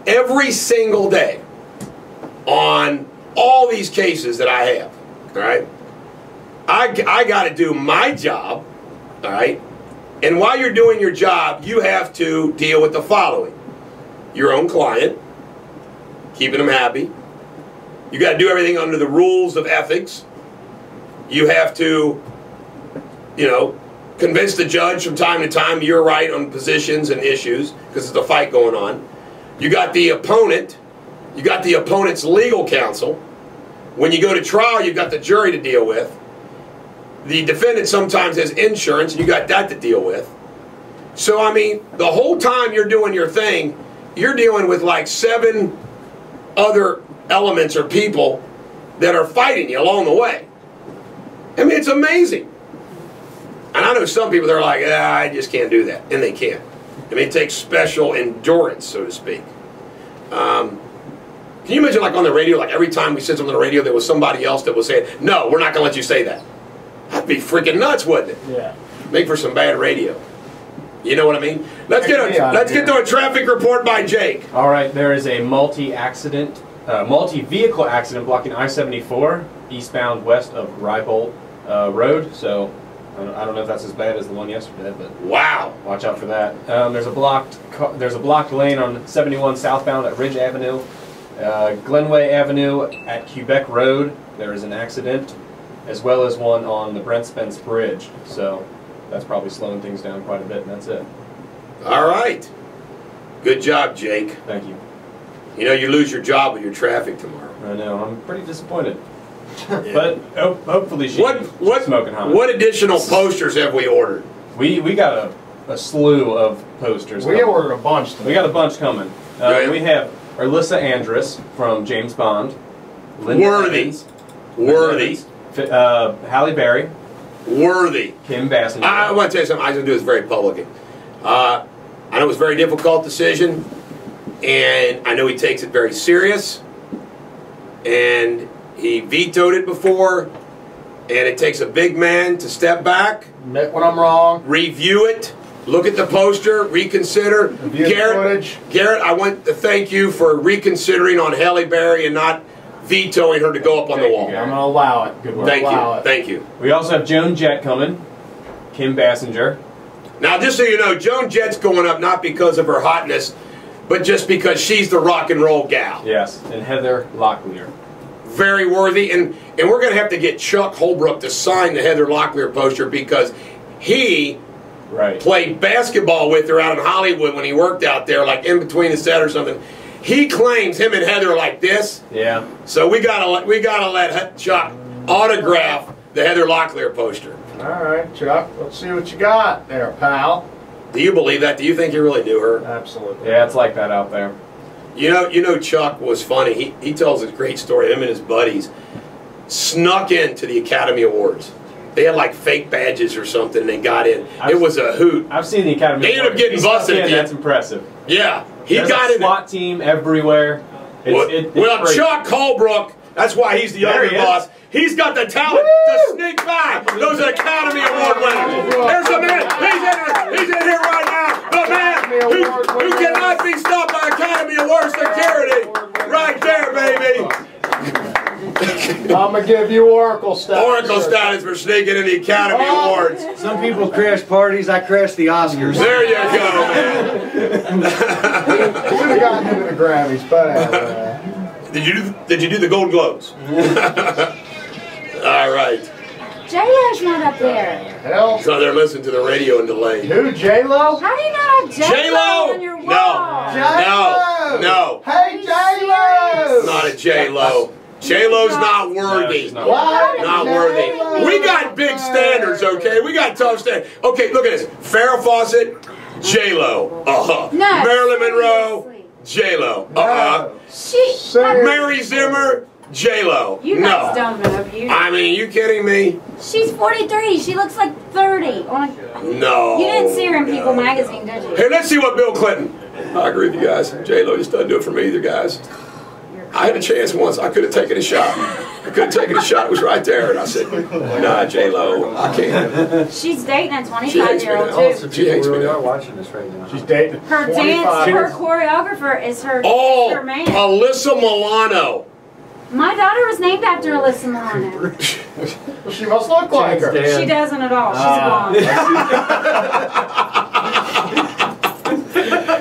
Every single day on all these cases that I have, all right, I got to do my job, all right, and while you're doing your job, you have to deal with the following: your own client, keeping them happy. You got to do everything under the rules of ethics. You have to, convince the judge from time to time you're right on positions and issues, because there's a fight going on. You got the opponent. You got the opponent's legal counsel. When you go to trial, you've got the jury to deal with. The defendant sometimes has insurance, and you got that to deal with. So, I mean, the whole time you're doing your thing, you're dealing with like 7 other elements or people that are fighting you along the way. I mean, it's amazing. And I know some people that are like, I just can't do that. And they can't. I mean, it takes special endurance, so to speak. Can you imagine, like, on the radio, like, every time we said something on the radio, there was somebody else that was saying, no, we're not going to let you say that. That'd be freaking nuts, wouldn't it? Yeah. Make for some bad radio. You know what I mean? Let's get to a traffic report by Jake. All right, there is a multi-vehicle accident blocking I-74 eastbound west of Rybolt Road. So I don't know if that's as bad as the one yesterday, but Wow. watch out for that. There's a blocked lane on 71 southbound at Ridge Avenue, Glenway Avenue at Quebec Road. There is an accident, as well as one on the Brent Spence Bridge. So that's probably slowing things down quite a bit, and that's it. All right. Good job, Jake. Thank you. You know, you lose your job with your traffic tomorrow. I know. I'm pretty disappointed. But hopefully she's smoking hot. What additional posters have we ordered? We got a slew of posters. We coming. ordered a bunch today. We got a bunch coming. We have Alyssa Andrus from James Bond. Linda Worthy. Evans, Worthy. Halle Berry. Worthy. Kim Basinger. I want to tell you something. I'm going to do this very publicly. I know it was a very difficult decision, and I know he takes it very serious, and he vetoed it before, and it takes a big man to step back, Admit when I'm wrong. review it, look at the poster, reconsider. Review the footage. Garrett, I want to thank you for reconsidering on Halle Berry and not vetoing her to go up on the wall. I'm going to allow it. Good. Thank you. Thank you. We also have Joan Jett coming. Kim Basinger. Now, just so you know, Joan Jett's going up not because of her hotness, but just because she's the rock and roll gal. Yes, and Heather Locklear. Very worthy, and we're going to have to get Chuck Holbrook to sign the Heather Locklear poster because he played basketball with her out in Hollywood when he worked out there, like in between the set or something. He claims him and Heather like this. Yeah. So we gotta let Chuck autograph the Heather Locklear poster. All right, Chuck. Let's see what you got there, pal. Do you believe that? Do you think you really knew her? Absolutely. Yeah, it's like that out there. You know, Chuck was funny. He tells a great story. Him and his buddies snuck into the Academy Awards. They had like fake badges or something, and they got in. It was a hoot. I've seen the Academy They ended up Awards. getting busted at the That's impressive. Yeah, he There's got a in. SWAT team everywhere. Well, Chuck Holbrook, that's why he's the underboss. He's got the talent to sneak by those Academy Award winners. There's the man. He's in here right now. The man who cannot be stopped by Academy Award security. Right there, baby. I'm going to give you Oracle status. Oracle status for sneaking in the Academy Awards. Some people crash parties, I crash the Oscars. There you go, man. Should have gotten into the Grammys, but Did you do the Golden Globes? All right. J-Lo's not up there. hell. So they're listening to the radio and delayed. Who, J-Lo? How do you not have J-Lo on your wall? J-Lo! No. Hey, J-Lo! Not a J-Lo. J-Lo's not worthy. No, What? Not worthy. We got big standards, okay? We got tough standards. Okay, look at this. Farrah Fawcett, J-Lo. No, Marilyn Monroe, seriously. J-Lo. Mary Zimmer, J-Lo. You guys don't know. I mean, you kidding me? She's 43. She looks like 30. No. You didn't see her in People magazine, did you? Hey, let's see what Bill Clinton. I agree with you guys. J-Lo just doesn't do it for me either, guys. I had a chance once. I could have taken a shot. It was right there. And I said, nah, J-Lo, I can't. She's dating a She hates me 25-year-old, now. too. She hates me We are now. watching this right now. She's dating Her 25. her choreographer is her man. Alyssa Milano. My daughter was named after Alyssa Milano. She must look like her. She doesn't at all. She's blonde.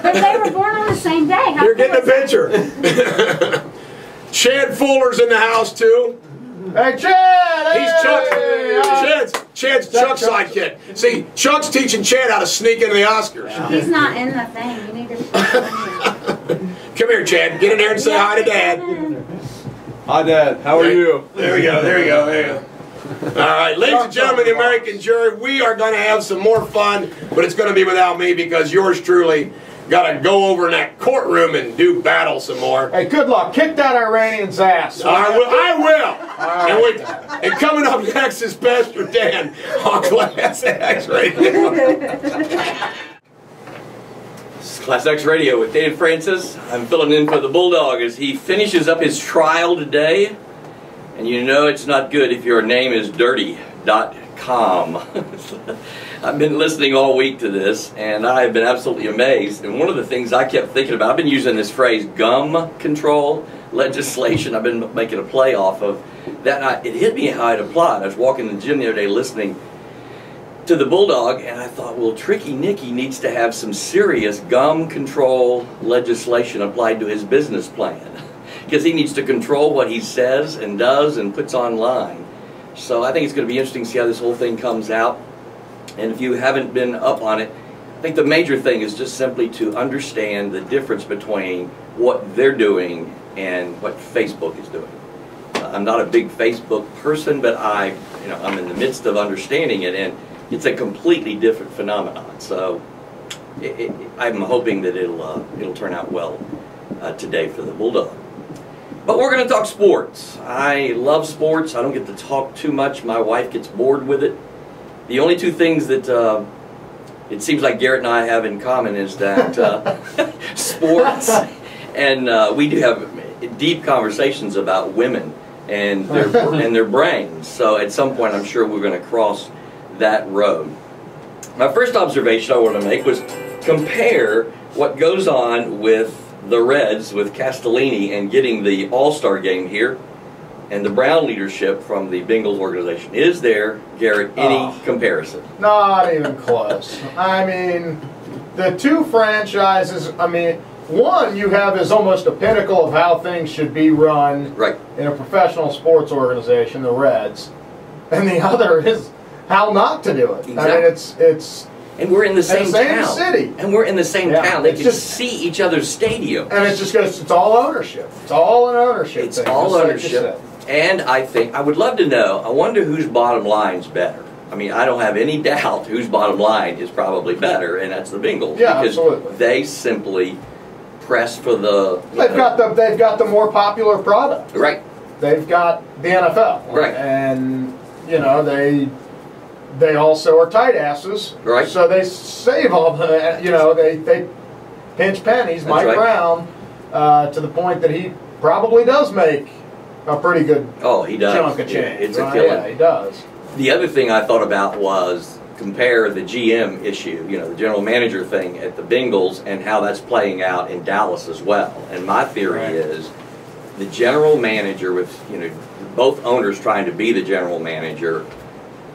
But they were born on the same day. How You're getting a cool is picture. Chad Fuller's in the house, too. Hey, Chad! He's Chad's Chuck's sidekick. See, Chuck's teaching Chad how to sneak into the Oscars. that? He's not in the thing. You need to. Come here, Chad. Get in there and say hi to Dad. Hi, Dad. How are you? There we go. All right, ladies and gentlemen, the American jury, we are going to have some more fun, but it's going to be without me because yours truly got to go over in that courtroom and do battle some more. Hey, good luck. Kick that Iranian's ass. I will. And coming up next is Pastor Dan on ClassX Radio. This is ClassX Radio with David Francis. I'm filling in for the Bulldog as he finishes up his trial today. And you know it's not good if your name is dirty.com. I've been listening all week to this, and I have been absolutely amazed. And one of the things I kept thinking about, I've been using this phrase, gum control legislation. I've been making a play off of that. And it hit me how it applied. I was walking in the gym the other day listening, to the Bulldog, and I thought, well, Tricky Nicky needs to have some serious gum control legislation applied to his business plan, because he needs to control what he says and does and puts online. So I think it's going to be interesting to see how this whole thing comes out. And if you haven't been up on it, I think the major thing is just simply to understand the difference between what they're doing and what Facebook is doing. I'm not a big Facebook person, but I'm in the midst of understanding it, and it's a completely different phenomenon. So I'm hoping that it'll turn out well today for the Bulldog. But we're going to talk sports. I love sports. I don't get to talk too much. My wife gets bored with it. The only two things that it seems like Garrett and I have in common is that sports, and we do have deep conversations about women and their brains. So at some point, I'm sure we're going to cross that road. My first observation I want to make was compare what goes on with the Reds, with Castellini, and getting the All-Star game here, and the Brown leadership from the Bengals organization. Is there, Garrett, any comparison? Not even close. I mean, the two franchises, I mean, one you have is almost a pinnacle of how things should be run in a professional sports organization, the Reds, and the other is how not to do it. Exactly. I mean, it's and we're in the same town. city. And we're in the same town. They can see each other's stadium. And it just goes, it's all ownership. It's all an ownership It's thing, all ownership. And I would love to know, I wonder whose bottom line's better. I mean, I don't have any doubt whose bottom line is probably better, and that's the Bengals. Yeah, because absolutely. They simply press for the... They've got the more popular product. Right. They've got the NFL. Right. And, you know, they also are tight asses. Right. So they save all the, you know, they pinch pennies. That's Mike right. Brown, to the point that he probably does make a pretty good he does. chunk of change. It's a killing. Yeah, he does. The other thing I thought about was compare the GM issue, you know, the general manager thing at the Bengals, and how that's playing out in Dallas as well. And my theory is the general manager, with, you know, both owners trying to be the general manager.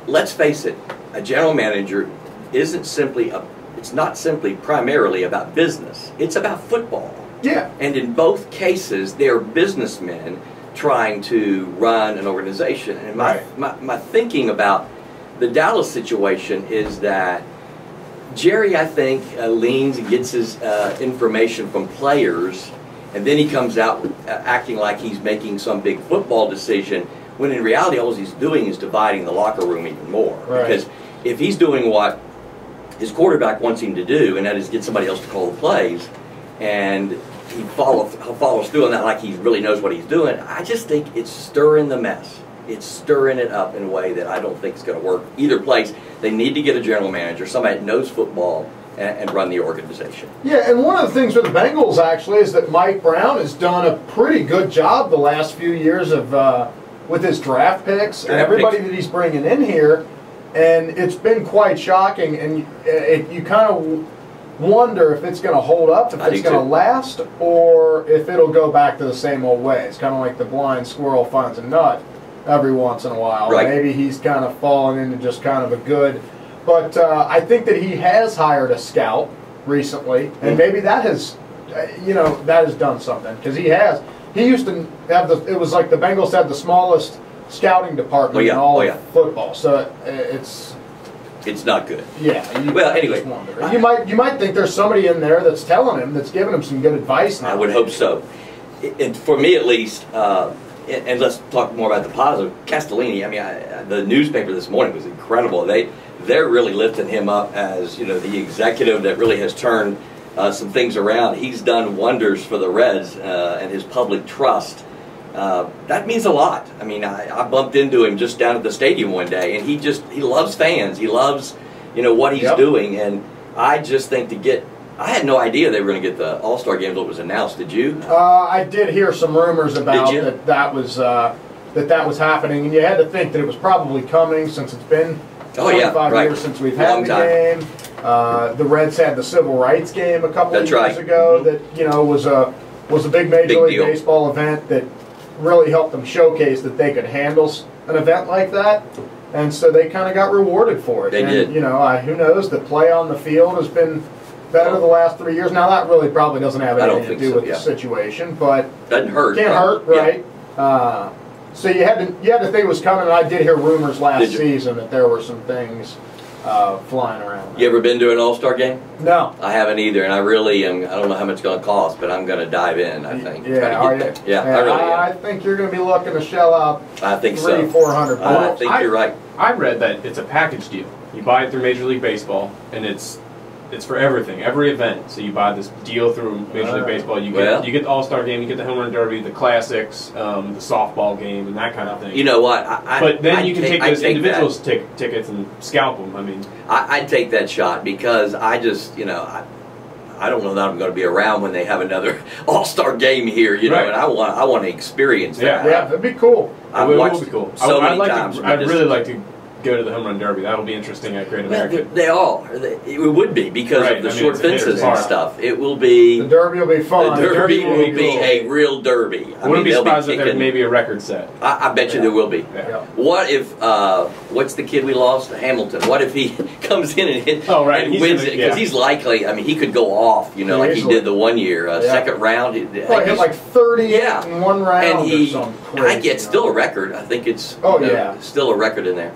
Let's face it, a general manager isn't simply it's not simply primarily about business. It's about football. Yeah. And in both cases, they're businessmen trying to run an organization. And my thinking about the Dallas situation is that Jerry, I think, leans and gets his information from players, and then he comes out acting like he's making some big football decision, when in reality all he's doing is dividing the locker room even more. Right. Because if he's doing what his quarterback wants him to do, and that is get somebody else to call the plays, and he follows through on that like he really knows what he's doing, I just think it's stirring the mess. It's stirring it up in a way that I don't think is going to work either place. They need to get a general manager, somebody that knows football, and run the organization. Yeah, and one of the things with the Bengals actually is that Mike Brown has done a pretty good job the last few years of with his draft picks and everybody that he's bringing in here, and it's been quite shocking. And you kind of wonder if it's going to hold up, if it's going to last, or if it'll go back to the same old way. It's kind of like the blind squirrel finds a nut every once in a while. Right. Maybe he's kind of fallen into just kind of a good. But I think that he has hired a scout recently, and maybe that has, that has done something, because he has. He used to have it was like the Bengals had the smallest scouting department in all of football. So it's not good. Yeah. Anyway, you might think there's somebody in there that's telling him, that's giving him some good advice now. I would hope so. And for me at least, and let's talk more about the positive. Castellini, I mean, the newspaper this morning was incredible. They're really lifting him up as, the executive that really has turned some things around. He's done wonders for the Reds and his public trust. That means a lot. I mean, I bumped into him just down at the stadium one day, and he loves fans. He loves, what he's doing, and I just think I had no idea they were going to get the All-Star game until it was announced. Did you? I did hear some rumors about that was happening, and you had to think that it was probably coming, since it's been 25 years since we've had the game. The Reds had the Civil Rights game a couple of years ago that was a big Major League Baseball event that really helped them showcase that they could handle an event like that. And so they kind of got rewarded for it. They did. You know, who knows? The play on the field has been better the last 3 years. Now that really probably doesn't have anything to do with the situation, but doesn't hurt. Can't hurt, right? Yeah. So you had to think it was coming. And I did hear rumors last season that there were some things flying around. You ever been to an All-Star game? No. I haven't either, and I really am. I don't know how much it's going to cost, but I'm going to dive in. I think. Yeah, I really am. I think you're going to be looking to shell out. I think $300-400. I think you're right. I read that it's a package deal. You buy it through Major League Baseball, and it's for everything, every event. So you buy this deal through Major League Baseball. You get the All-Star game, you get the Home Run Derby, the ClassX, the softball game, and that kind of thing. You know what? But then you can take those individuals tickets and scalp them. I mean, I'd take that shot because I just, I don't know that I'm going to be around when they have another All-Star game here, and I want to experience that. Yeah, that'd be cool. I've watched it cool. So many times. I'd really like to go to the Home Run Derby. That'll be interesting at Great American. It would be because of the short fences and stuff. It will be. The Derby will be fun. The Derby will be a real Derby. I wouldn't be surprised if there's maybe a record set. I bet you there will be. Yeah. What if, what's the kid we lost? Hamilton. What if he comes in and wins it? Because he's likely, he could go off, like he did the 1 year. Second round. He hit like 30 in one round and or something crazy. I get still a record. I think it's still a record in there.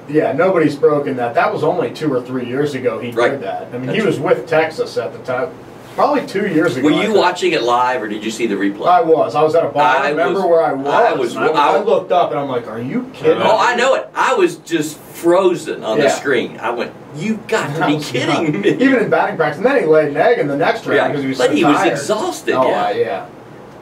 Yeah, nobody's broken that. That was only 2 or 3 years ago he did that. He was with Texas at the time. Probably 2 years ago. Were you watching it live, or did you see the replay? I was. I was at a bar. I remember where I was. I looked up, and I'm like, are you kidding me? Oh, I know it. I was just frozen on the screen. I went, you've got to be kidding me. Even in batting practice. And then he laid an egg in the next round because he was so tired. But he was exhausted, yeah.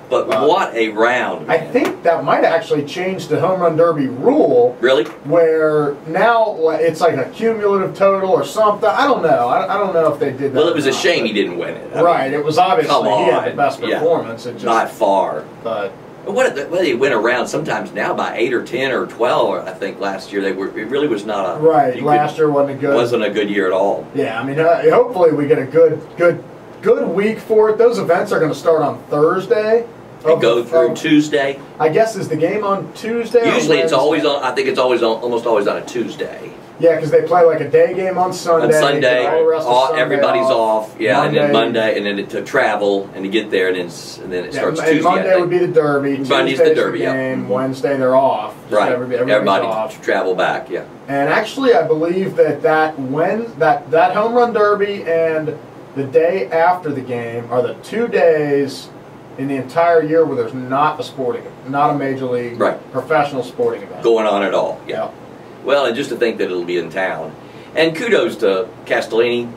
But what a round, man. I think that might actually change the Home Run Derby rule. Really? Where now it's like a cumulative total or something. I don't know. I don't know if they did that. Well, it was a shame he didn't win it. Right. It was obviously he had the best performance. It just, not far. But they went around sometimes now by 8 or 10 or 12. I think last year it really was not a last year wasn't a good year at all. Yeah. Hopefully we get a good week for it. Those events are going to start on Thursday. And go through Tuesday. I guess is the game on Tuesday. Usually it's always on. I think it's almost always on a Tuesday. Yeah, because they play like a day game on Sunday. On Sunday, everybody's off. Yeah, Monday. And then Monday, and then to travel and to get there, and then it starts Tuesday. And Monday would be the Derby. Monday's the Derby. Game. Wednesday they're off. Right. Everybody off. Travel back. Yeah. And actually, I believe that Home Run Derby and the day after the game are the 2 days in the entire year where there's not a major league professional sporting event going on at all. Yeah. Well, and just to think that it'll be in town, and kudos to Castellini.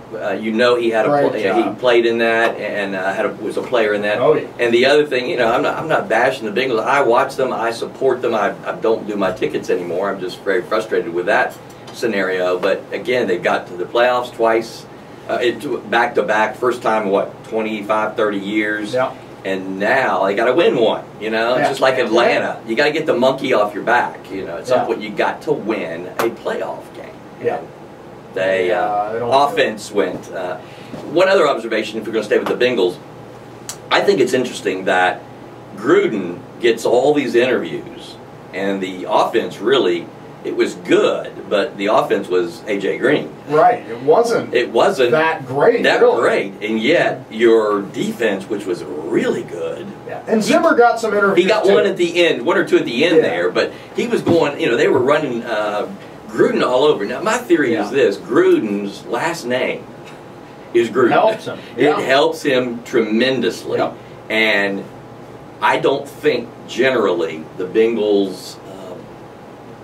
He had he played in that and was a player in that. Oh, yeah. And the other thing, I'm not bashing the Bengals. I watch them. I support them. I don't do my tickets anymore. I'm just very frustrated with that scenario. But again, they've got to the playoffs twice, back to back. First time in 25, 30 years. Yeah. And now they got to win one, It's just like Atlanta. You got to get the monkey off your back, At some point, you got to win a playoff game. Yeah. They offense went. One other observation, if we're going to stay with the Bengals, I think it's interesting that Gruden gets all these interviews, and the offense really. It was good, but the offense was A.J. Green. Right. It wasn't that great. And yet your defense, which was really good. Yeah. And Zimmer got some interviews. He got one at the end, 1 or 2 at the end there, but he was going. They were running Gruden all over. Now my theory is this: Gruden's last name is Gruden. Helps him. It helps him tremendously, and I don't think generally the Bengals.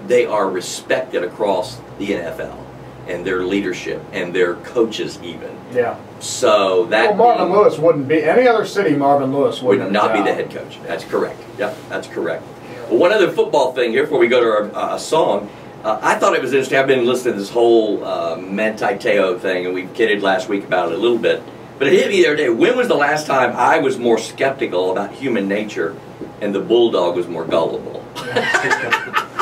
They are respected across the NFL and their leadership and their coaches even. Yeah. So that Marvin Lewis wouldn't be any other city. Marvin Lewis would not be the head coach. That's correct. Yep, that's correct. Well, one other football thing here before we go to our song. I thought it was interesting. I've been listening to this whole Manti Te'o thing, and we kidded last week about it a little bit. But it hit me the other day. When was the last time I was more skeptical about human nature and the Bulldog was more gullible?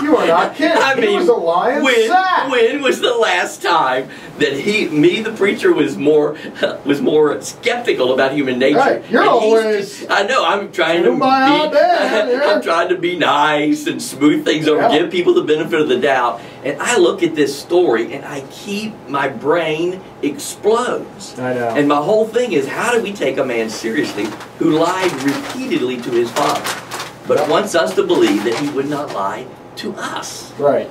You are not kidding. I mean, he was a lion sack. when was the last time that the preacher, was more skeptical about human nature? Right. You're and always. I know. I'm trying to be. There. I'm trying to be nice and smooth things over, give people the benefit of the doubt. And I look at this story, and my brain explodes. I know. And my whole thing is, how do we take a man seriously who lied repeatedly to his father, but wants us to believe that he would not lie to us? Right.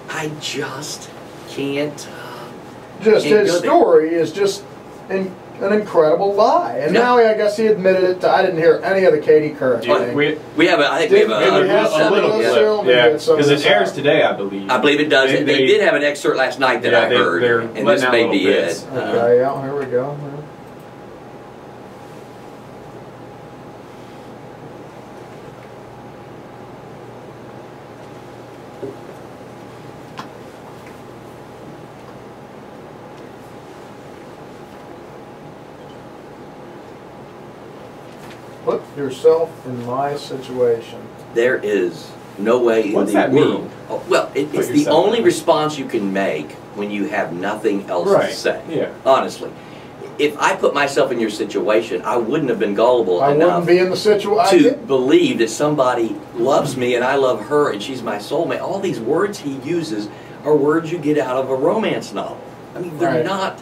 I just can't. His story is just an incredible lie, and now I guess he admitted it. I didn't hear any of the Katie Couric thing. We have a little bit. Yeah, because it airs today, I believe. I believe it does. They did have an excerpt last night that I heard, and this may be it. Okay, yeah, here we go. Put yourself in my situation. There is no way in the world. Oh, well, it's the only response you can make when you have nothing else to say. Yeah. Honestly. If I put myself in your situation, I wouldn't have been gullible enough be in the to believe that somebody loves me and I love her and she's my soulmate. All these words he uses are words you get out of a romance novel. I mean, they're not.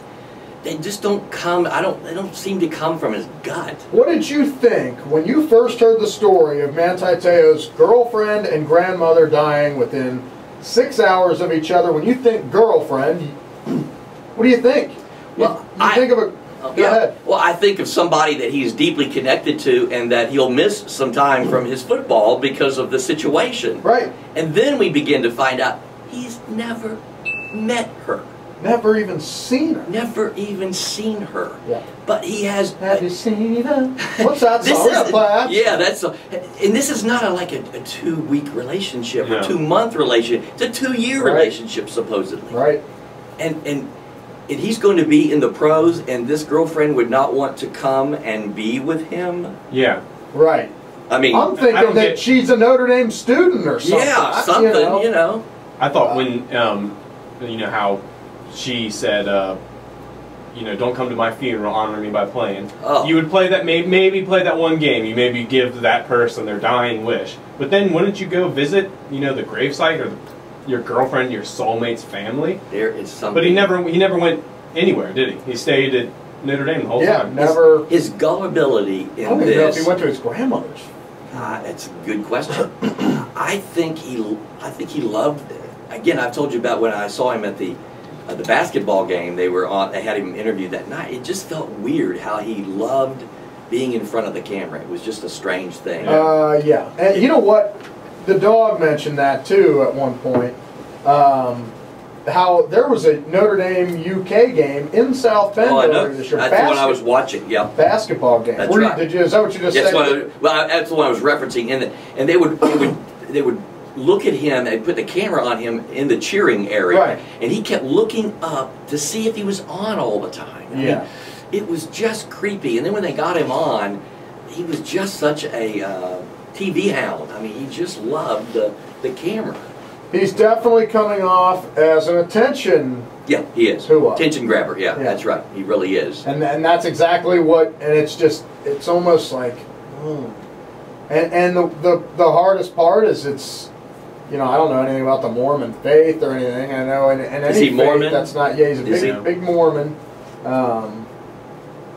They just don't come. They don't seem to come from his gut. What did you think when you first heard the story of Manti-Te'o's girlfriend and grandmother dying within 6 hours of each other? When you think girlfriend, what do you think? Well, you think of a. Go ahead. Well, I think of somebody that he's deeply connected to, and that he'll miss some time from his football because of the situation. Right. And then we begin to find out he's never met her. Never even seen her. Never even seen her. Yeah. But he has. Have you seen her? What's that song? Yeah, that's. And this is not like a 2-week relationship or 2-month relationship. It's a 2-year relationship supposedly. Right. And he's going to be in the pros, and this girlfriend would not want to come and be with him. Yeah. Right. I mean, I'm thinking that she's a Notre Dame student or something. Yeah, something. You know. I thought when you know how she said, don't come to my funeral, honor me by playing. Oh. You would play that, maybe play that one game. You maybe give that person their dying wish. But then wouldn't you go visit, the gravesite or your girlfriend, your soulmate's family? There is something. But he never went anywhere, did he? He stayed at Notre Dame the whole time. Never. His gullibility in this. I don't even know if he went to his grandmother's. That's a good question. I think he loved it. Again, I've told you about when I saw him at the basketball game. They had him interviewed that night. It just felt weird how he loved being in front of the camera. It was just a strange thing. Yeah. And you know what? The dog mentioned that too at one point. How there was a Notre Dame UK game in South Bend earlier this year. That's the one I was watching. Yeah. Basketball game. That's right. Is that what you just said? That's the one I was referencing. And they would look at him and put the camera on him in the cheering area. Right. And he kept looking up to see if he was on all the time. I mean, it was just creepy. And then when they got him on, he was just such a TV hound. I mean, he just loved the camera. He's definitely coming off as an attention. Yeah, he is. Attention grabber. Yeah, that's right. He really is. And that's exactly what. And it's almost like. And the hardest part is it's. I don't know anything about the Mormon faith or anything. I know, and any is he faith Mormon? That's not. Yeah, he's a big Mormon.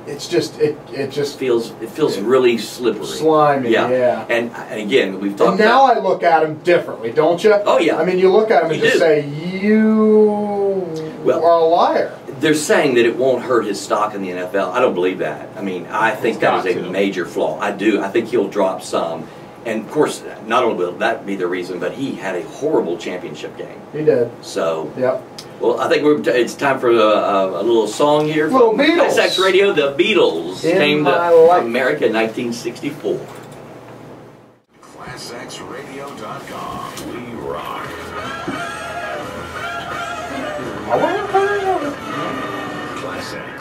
It's just it feels really slippery, slimy. Yeah. And again, we've talked. And now I look at him differently, don't you? Oh yeah. I mean, you look at him and just say you are a liar. They're saying that it won't hurt his stock in the NFL. I don't believe that. I mean, I think that is a major flaw. I do. I think he'll drop some. And of course, not only will that be the reason, but he had a horrible championship game. He did. So. Yep. Well, I think it's time for a little song here. Little Beatles. ClassX Radio, the Beatles came to America in 1964. ClassXRadio.com. We rock. ClassX.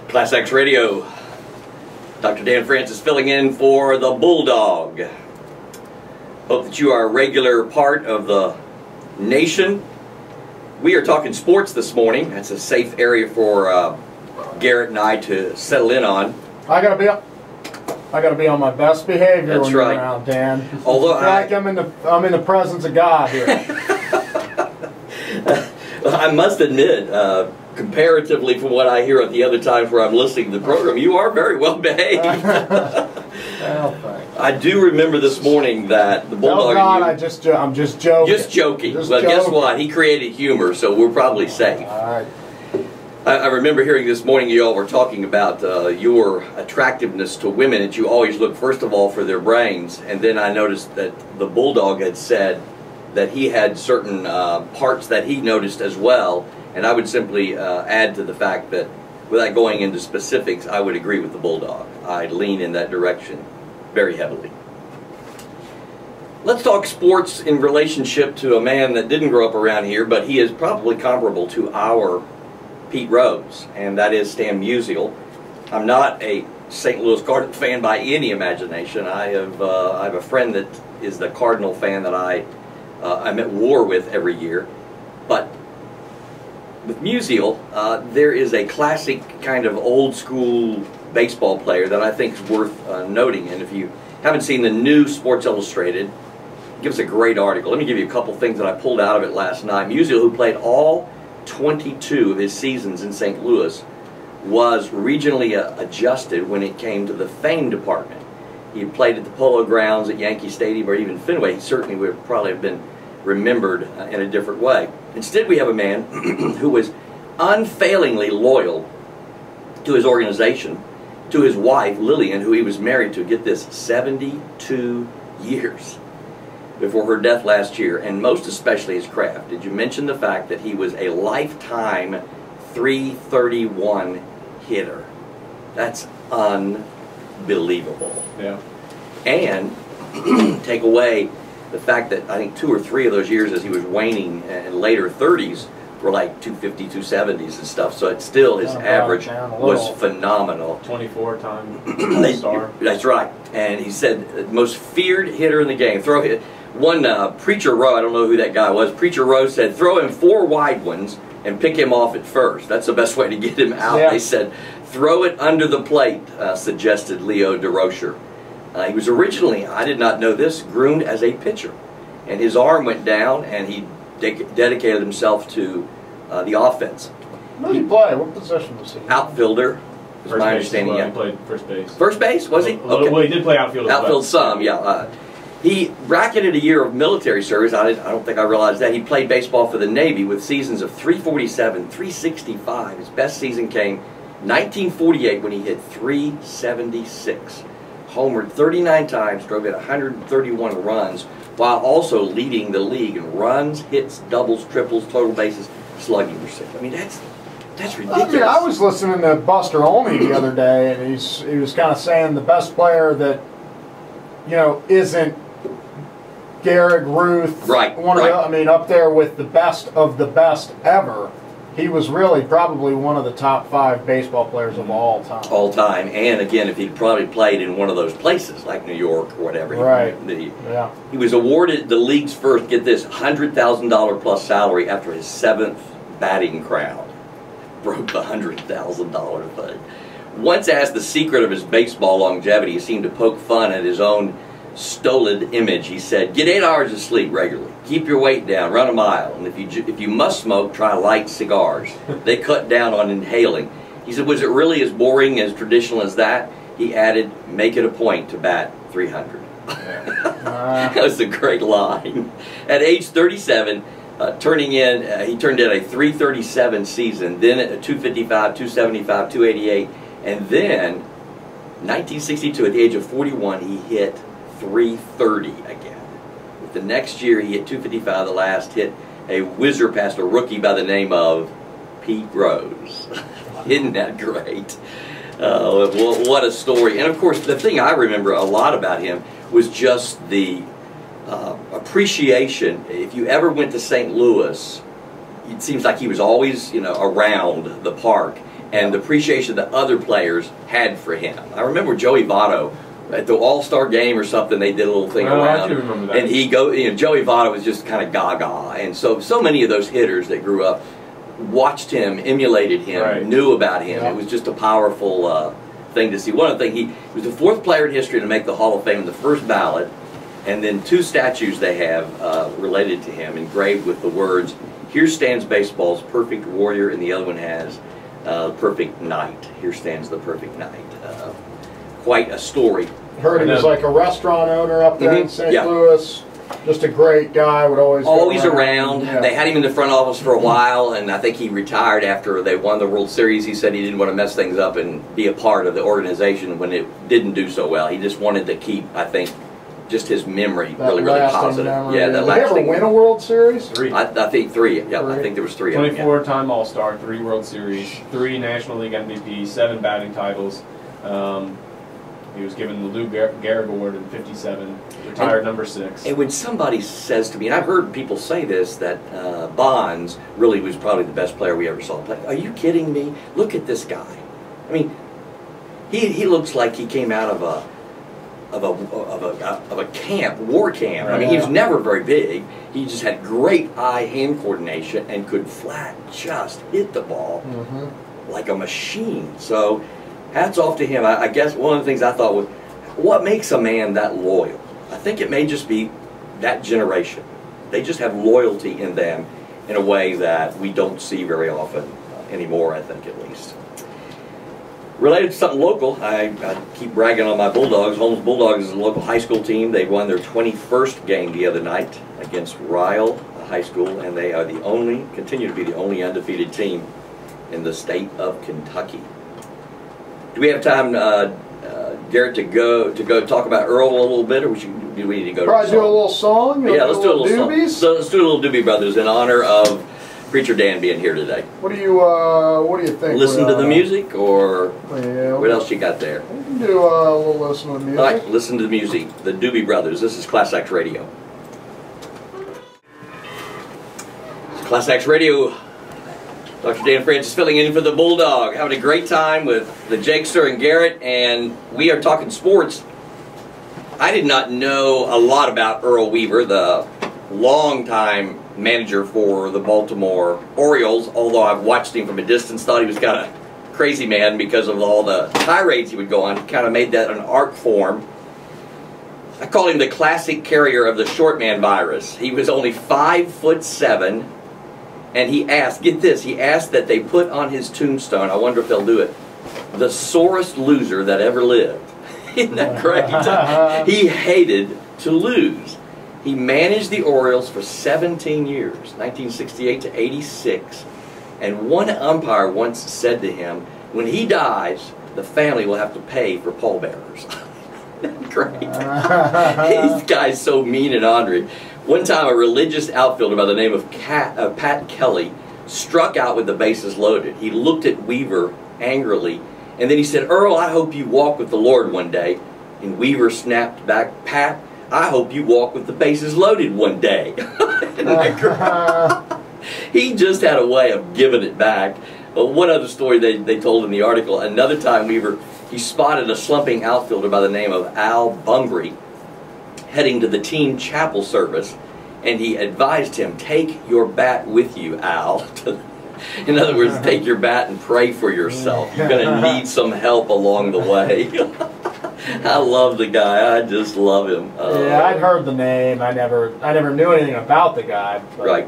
ClassX Radio. Dr. Dan Francis filling in for the Bulldog. Hope that you are a regular part of the nation. We are talking sports this morning. That's a safe area for Garrett and I to settle in on. I gotta be on my best behavior That's when you're right. around, Dan. Although I feel like I'm in the presence of God here. I must admit, comparatively from what I hear at the other times where I'm listening to the program, you are very well behaved. Well, thanks. I do remember this morning that the Bulldog. No, God, I'm just joking. Just joking. Just Well, guess joking. what? He created humor, so we're probably safe. All right. I remember hearing this morning you all were talking about your attractiveness to women, that you always look first of all for their brains, and then I noticed that the Bulldog had said that he had certain parts that he noticed as well, and I would simply add to the fact that without going into specifics, I would agree with the Bulldog. I lean in that direction very heavily. Let's talk sports in relationship to a man that didn't grow up around here, but he is probably comparable to our Pete Rose, and that is Stan Musial. I'm not a St. Louis Cardinal fan by any imagination. I have a friend that is the Cardinal fan that I'm at war with every year. But with Musial, there is a classic kind of old school baseball player that I think is worth noting. And if you haven't seen the new Sports Illustrated, it gives a great article. Let me give you a couple things that I pulled out of it last night. Musial, who played all 22 of his seasons in St. Louis, was regionally adjusted when it came to the fame department. He had played at the Polo Grounds, at Yankee Stadium, or even Fenway. He certainly would probably have been remembered in a different way. Instead, we have a man who was unfailingly loyal to his organization, to his wife, Lillian, who he was married to, get this, 72 years before her death last year, and most especially his craft. Did you mention the fact that he was a lifetime .331 hitter? That's unbelievable. Yeah. And take away the fact that I think 2 or 3 of those years as he was waning in later 30s were like 250, 270s and stuff, so it's still his average was phenomenal. 24-time All-Star. That's right. And he said the most feared hitter in the game. One Preacher Rowe, I don't know who that guy was, Preacher Rowe said, throw him 4 wide ones and pick him off at first. That's the best way to get him out. Yeah. They said, throw it under the plate, suggested Leo DeRocher. He was originally, I did not know this, groomed as a pitcher. And his arm went down, and he dedicated himself to the offense. Where did he play? What position was he? Outfielder, is my understanding. Well, Yeah. he played first base. First base, was he? Okay. Well, he did play outfield as well. Outfield some, yeah. He racketed a year of military service. I don't think I realized that. He played baseball for the Navy with seasons of 347, 365. His best season came 1948 when he hit 376. Homered 39 times, drove in 131 runs, while also leading the league in runs, hits, doubles, triples, total bases, slugging percent. I mean, that's ridiculous. I mean, I was listening to Buster Olney the other day, and he was kind of saying the best player that, you know, isn't Gehrig, Ruth, Right, one right. of the, I mean, up there with the best of the best ever. He was really probably one of the top 5 baseball players of all time. All time, and again, if he'd probably played in one of those places like New York or whatever, Right. Yeah. He was awarded the league's first, get this, $100,000 plus salary after his 7th batting crown. Broke the $100,000 thing. Once asked the secret of his baseball longevity, he seemed to poke fun at his own stolid image. He said, get 8 hours of sleep regularly, keep your weight down, run a mile, and if you must smoke, try light cigars. They cut down on inhaling. He said, was it really as boring, as traditional as that? He added, make it a point to bat 300. That was a great line. At age 37, he turned in a 337 season, then a 255, 275, 288, and then 1962, at the age of 41, he hit 330 again. With the next year, he hit 255. The last hit a whizzer past a rookie by the name of Pete Rose. Isn't that great? What a story. And of course, the thing I remember a lot about him was just the appreciation. If you ever went to St. Louis, it seems like he was always, around the park, and the appreciation that other players had for him. I remember Joey Votto at the All-Star game or something, they did a little thing around. I do remember that. And Joey Votto was just kind of gaga. And so many of those hitters that grew up watched him, emulated him, Right. knew about him. It was just a powerful thing to see. One of the things, he was the 4th player in history to make the Hall of Fame, the first ballot, and then 2 statues they have related to him, engraved with the words, "Here stands baseball's perfect warrior," and the other one has "Perfect Knight." Here stands the perfect knight. Quite a story. Heard he was like a restaurant owner up there in St. Louis. Just a great guy, would always go around. Yeah. They had him in the front office for a while, and I think he retired after they won the World Series. He said he didn't want to mess things up and be a part of the organization when it didn't do so well. He just wanted to keep, I think, just his memory That really lasting positive. memory. Yeah, that Did they ever lasting. win a World Series? 3. I think 3. Yeah, I Three. think there was 3 of them. 24-time All-Star, 3 World Series, 3 National League MVP, 7 batting titles. He was given the Lou Gehrig Award in '57, retired number 6. And when somebody says to me, and I've heard people say this, that Bonds really was probably the best player we ever saw play. Are you kidding me? Look at this guy. I mean, he looks like he came out of a camp, war camp. I mean, he was never very big. He just had great eye-hand coordination and could flat just hit the ball like a machine. So, hats off to him. I guess one of the things I thought was, what makes a man that loyal? I think it may just be that generation. They just have loyalty in them in a way that we don't see very often anymore, I think, at least. Related to something local, I keep bragging on my Bulldogs. Holmes Bulldogs is a local high school team. They won their 21st game the other night against Ryle High School, and they are continue to be the only undefeated team in the state of Kentucky. Do we have time, Garrett, to go talk about Earl a little bit, or do we need to go? Probably do a little song. Yeah, let's do a little song. Doobies? So let's do a little Doobie Brothers in honor of Preacher Dan being here today. What do you think? Listen to the music, or Yeah, what else you got there? We can do a little listen to the music. All right, listen to the music. The Doobie Brothers. This is ClassX Radio. ClassX Radio. Dr. Dan Francis filling in for the Bulldog. Having a great time with the Jakester and Garrett, and we are talking sports. I did not know a lot about Earl Weaver, the longtime manager for the Baltimore Orioles, although I've watched him from a distance, thought he was kind of crazy man because of all the tirades he would go on. He kind of made that an art form. I call him the classic carrier of the short man virus. He was only 5'7", and he asked, get this, he asked that they put on his tombstone, I wonder if they'll do it, the sorest loser that ever lived. Isn't that great? He hated to lose. He managed the Orioles for 17 years, 1968 to 86, and one umpire once said to him, when he dies, the family will have to pay for pallbearers. Great. This guy's so mean and ornery. One time a religious outfielder by the name of Pat Kelly struck out with the bases loaded. He looked at Weaver angrily, and then he said, Earl, I hope you walk with the Lord one day. And Weaver snapped back, Pat, I hope you walk with the bases loaded one day. He just had a way of giving it back. One other story they told in the article, another time he spotted a slumping outfielder by the name of Al Bunbury heading to the team chapel service, and he advised him, take your bat with you, Al. In other words, take your bat and pray for yourself. You're going to need some help along the way. I love the guy. I just love him. Yeah, I'd heard the name. I never knew anything about the guy. But. Right.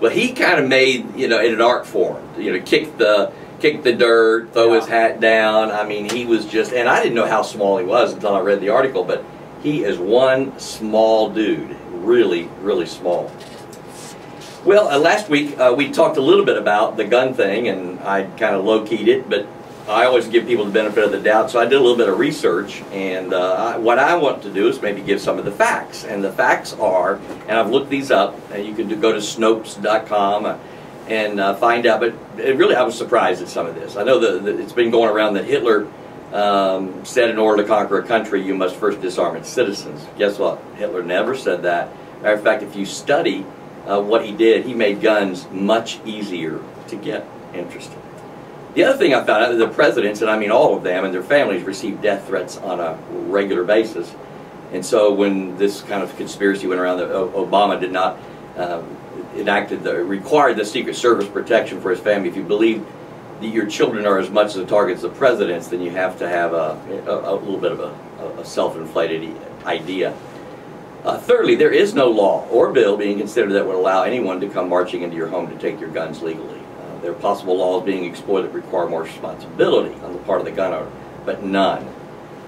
Well, he kind of made, in an art form, kick the dirt, throw his hat down. I mean, he was just, and I didn't know how small he was until I read the article, but he is one small dude, really, really small. Well, last week we talked a little bit about the gun thing, and I kind of low-keyed it, but I always give people the benefit of the doubt, so I did a little bit of research, and what I want to do is maybe give some of the facts. And the facts are, and I've looked these up, and you can go to Snopes.com and find out, but really I was surprised at some of this. I know that it's been going around that Hitler said in order to conquer a country, you must first disarm its citizens. Guess what? Hitler never said that. Matter of fact, if you study what he did, he made guns much easier to get interested. The other thing I found out is the presidents, and I mean all of them, and their families receive death threats on a regular basis. And so when this kind of conspiracy went around that Obama did not required the Secret Service protection for his family, if you believe that your children are as much the targets of the presidents, then you have to have a little bit of a self-inflated idea. Thirdly, there is no law or bill being considered that would allow anyone to come marching into your home to take your guns legally. There are possible laws being explored that require more responsibility on the part of the gun owner, but none.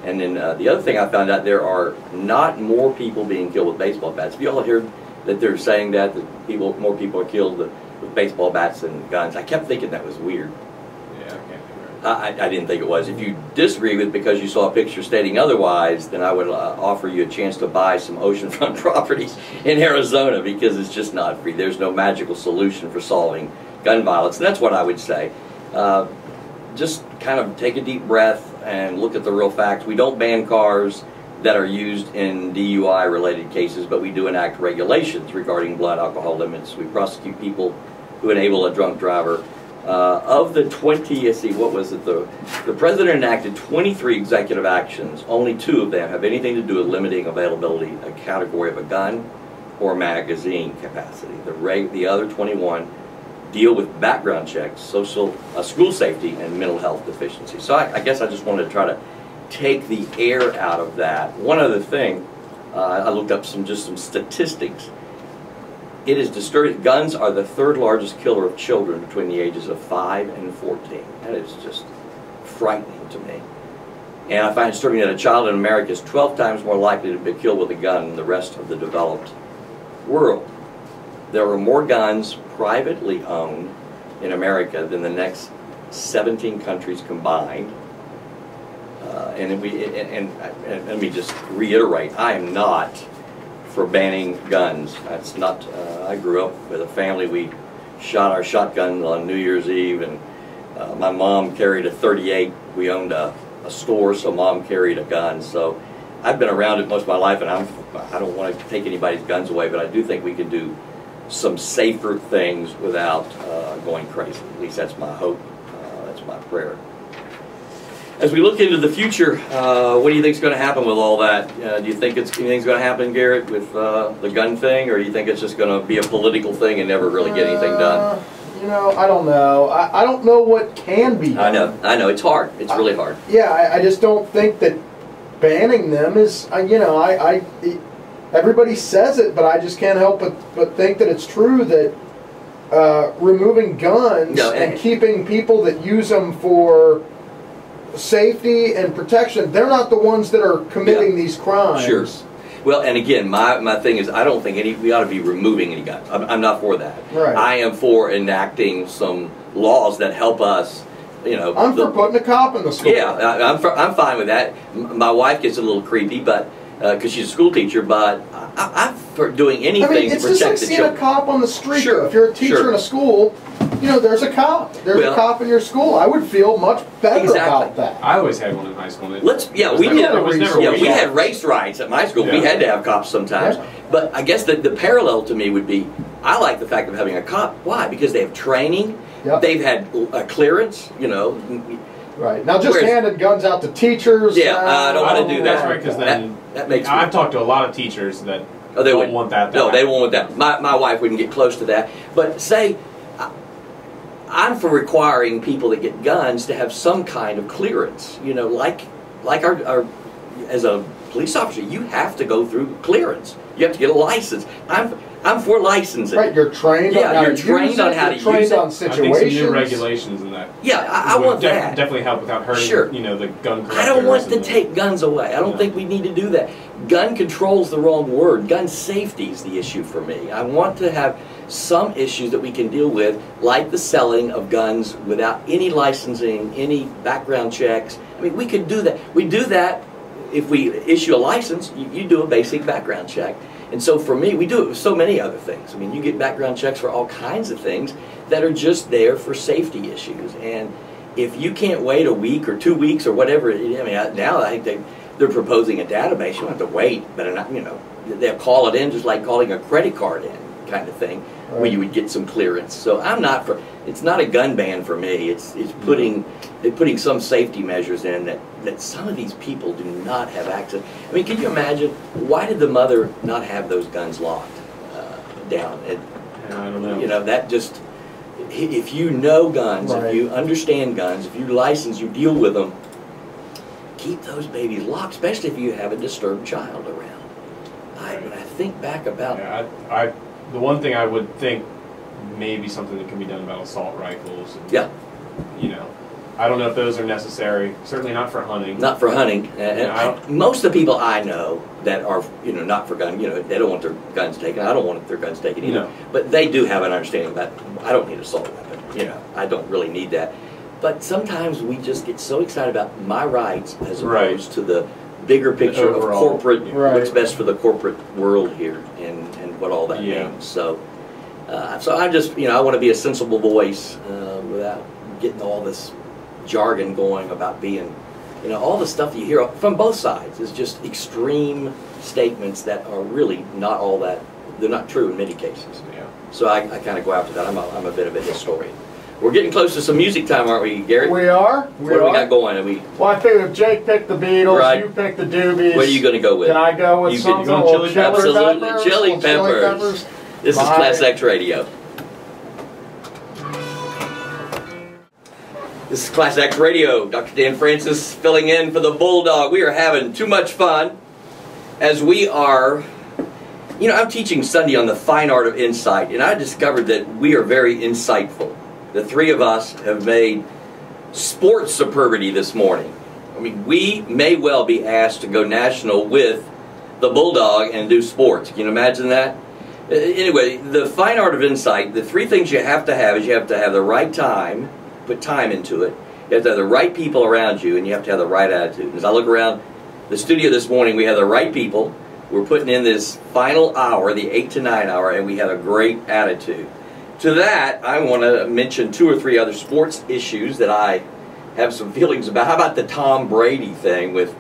And then the other thing I found out, there are not more people being killed with baseball bats. Have you all heard that they're saying that more people are killed with baseball bats than guns? I kept thinking that was weird. Yeah, I can't think right. I didn't think it was. If you disagree with it because you saw a picture stating otherwise, then I would offer you a chance to buy some oceanfront properties in Arizona, because it's just not free. There's no magical solution for solving gun violence, and that's what I would say. Just kind of take a deep breath and look at the real facts. We don't ban cars that are used in DUI-related cases, but we do enact regulations regarding blood alcohol limits. We prosecute people who enable a drunk driver. Of the 20, let's see, what was it? The president enacted 23 executive actions. Only 2 of them have anything to do with limiting availability, a category of a gun or magazine capacity. The other 21 deal with background checks, school safety, and mental health deficiency. So I guess I just wanted to try to take the air out of that. One other thing, I looked up some statistics. It is disturbing. Guns are the 3rd largest killer of children between the ages of 5 and 14. That is just frightening to me. And I find it disturbing that a child in America is 12 times more likely to be killed with a gun than the rest of the developed world. There are more guns privately owned in America than the next 17 countries combined. And let me just reiterate, I am not for banning guns. That's not, I grew up with a family, we shot our shotguns on New Year's Eve, and my mom carried a .38. We owned a store, so mom carried a gun. So I've been around it most of my life, and I don't want to take anybody's guns away, but I do think we can do some safer things without going crazy. At least that's my hope. That's my prayer. As we look into the future, what do you think is going to happen with all that? Do you think anything's going to happen, Garrett, with the gun thing, or do you think it's just going to be a political thing and never really get anything done? You know, I don't know. I don't know what can be done. I know. It's hard. It's really hard. Yeah, I just don't think that banning them is, you know, everybody says it, but I just can't help but think that it's true that removing guns and keeping people that use them for safety and protection, they're not the ones that are committing these crimes. Sure. Well, and again, my thing is, I don't think we ought to be removing any guns. I'm not for that. Right. I am for enacting some laws that help us. You know, I'm for putting a cop in the school. Yeah, I'm fine with that. My wife gets a little creepy, but because she's a school teacher, but I'm for doing anything to protect the children. It's just like seeing a cop on the street. Sure. If you're a teacher in a school, you know, there's a cop. There's a cop in your school. I would feel much better about that. I always had one in high school. We had race riots at my school. Yeah. We had to have cops sometimes. Yeah. But I guess the parallel to me would be, I like the fact of having a cop. Why? Because they have training. Yep. They've had clearance, you know. Right. Now just handing guns out to teachers. Yeah, I don't want to do that. That's right, because then that makes I've talked to a lot of teachers that they wouldn't want that. No, they won't want that. My wife wouldn't get close to that. But say, I'm for requiring people that get guns to have some kind of clearance. You know, like our as a police officer, you have to go through clearance. You have to get a license. I'm for licensing. Right, you're trained. Yeah, you're trained on how to use it. Trained on situations. I think some new regulations in that. Yeah, I want that. Definitely help without hurting. You know, the gun. I don't want to take guns away. I don't think we need to do that. Gun control's the wrong word. Gun safety is the issue for me. I want to have some issues that we can deal with, like the selling of guns without any licensing, any background checks. I mean, we could do that. We do that if we issue a license. You do a basic background check. And so for me, we do it with so many other things. I mean, you get background checks for all kinds of things that are just there for safety issues. And if you can't wait a week or 2 weeks or whatever, I mean, now I think they're proposing a database. You don't have to wait, but you know, they'll call it in just like calling a credit card in, kind of thing, where you would get some clearance. So I'm not for. it's not a gun ban for me. It's putting some safety measures in that some of these people do not have access. I mean, can you imagine, why did the mother not have those guns locked down? I don't know. You know, that just, if you know guns, Right. if you understand guns, if you license, you deal with them, keep those babies locked, especially if you have a disturbed child around. When I think back about... Yeah, the one thing I would think maybe something that can be done about assault rifles. And, Yeah. You know, I don't know if those are necessary. Certainly not for hunting. Not for hunting. Yeah, Most of the people I know that are, not for gun, they don't want their guns taken. I don't want their guns taken either. No. But they do have an understanding that I don't need an assault weapon. I don't really need that. But sometimes we just get so excited about my rights as opposed to the bigger picture of corporate, what's best for the corporate world here and what all that means. So I just, I want to be a sensible voice without getting all this jargon going about being, all the stuff that you hear from both sides is just extreme statements that are really not all that, they're not true in many cases. Yeah. So I kind of go after that. I'm a bit of a historian. We're getting close to some music time, aren't we, Garrett? We are. What do we got going? Well, I figured if Jake picked the Beatles, you picked the Doobies. What are you going to go with? Can I go with something? Chili peppers? Absolutely, chili peppers. This is ClassX Radio. This is ClassX Radio. Dr. Dan Francis filling in for the Bulldog. We are having too much fun as we are... I'm teaching Sunday on the fine art of insight, and I discovered that we are very insightful. The three of us have made sports superbity this morning. I mean, we may well be asked to go national with the Bulldog and do sports. Can you imagine that? Anyway, the fine art of insight, the three things you have to have is you have to have the right time, put time into it. You have to have the right people around you, and you have to have the right attitude. As I look around the studio this morning, we have the right people. We're putting in this final hour, the 8 to 9 hour, and we have a great attitude. To that, I want to mention 2 or 3 other sports issues that I have some feelings about. How about the Tom Brady thing with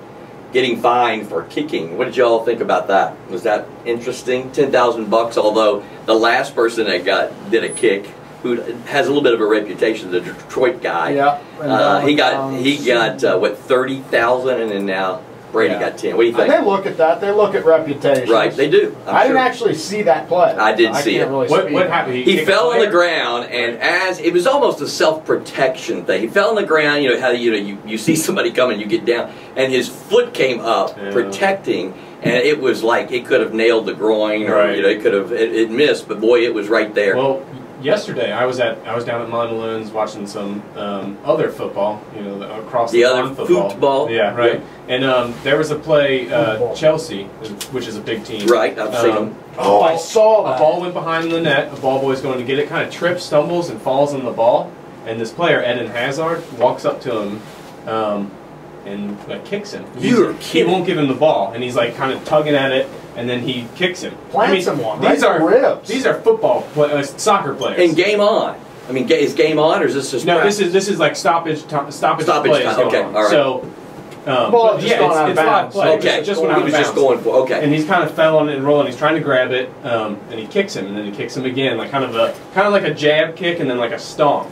getting fined for kicking? What did y'all think about that? Was that interesting? $10,000, although the last person that did a kick, who has a little bit of a reputation, the Detroit guy. Yeah. He got what, 30,000, and then now Brady got 10. What do you think? They look at that. They look at reputation. Right, they do. I didn't actually see that play. I did see it. Really what happened? He fell on the ground, and as it was almost a self-protection thing. He fell on the ground. How you see somebody coming, you get down, and his foot came up, protecting, and it was like it could have nailed the groin, or it could have it missed, but boy, it was right there. Well, yesterday I was down at Malone's watching some other football, across the other football. Yeah, right. Yeah. And there was a play, Chelsea, which is a big team. Right, I've seen them. Oh, I saw that. A ball went behind the net. A ball boy's going to get it, kind of trips, stumbles, and falls on the ball. And this player, Eden Hazard, walks up to him and kicks him. You're kidding. He won't give him the ball, and he's like kind of tugging at it. And then he kicks him. Plants him one. These are soccer players. And game on. I mean, is game on, or is this just practice? This is like stoppage play. Okay, all right. So, it's live play. Okay, just went out he was just going for. Okay. And he's kind of fell on it and rolling. He's trying to grab it, and he kicks him, and then he kicks him again, like kind of like a jab kick, and then like a stomp.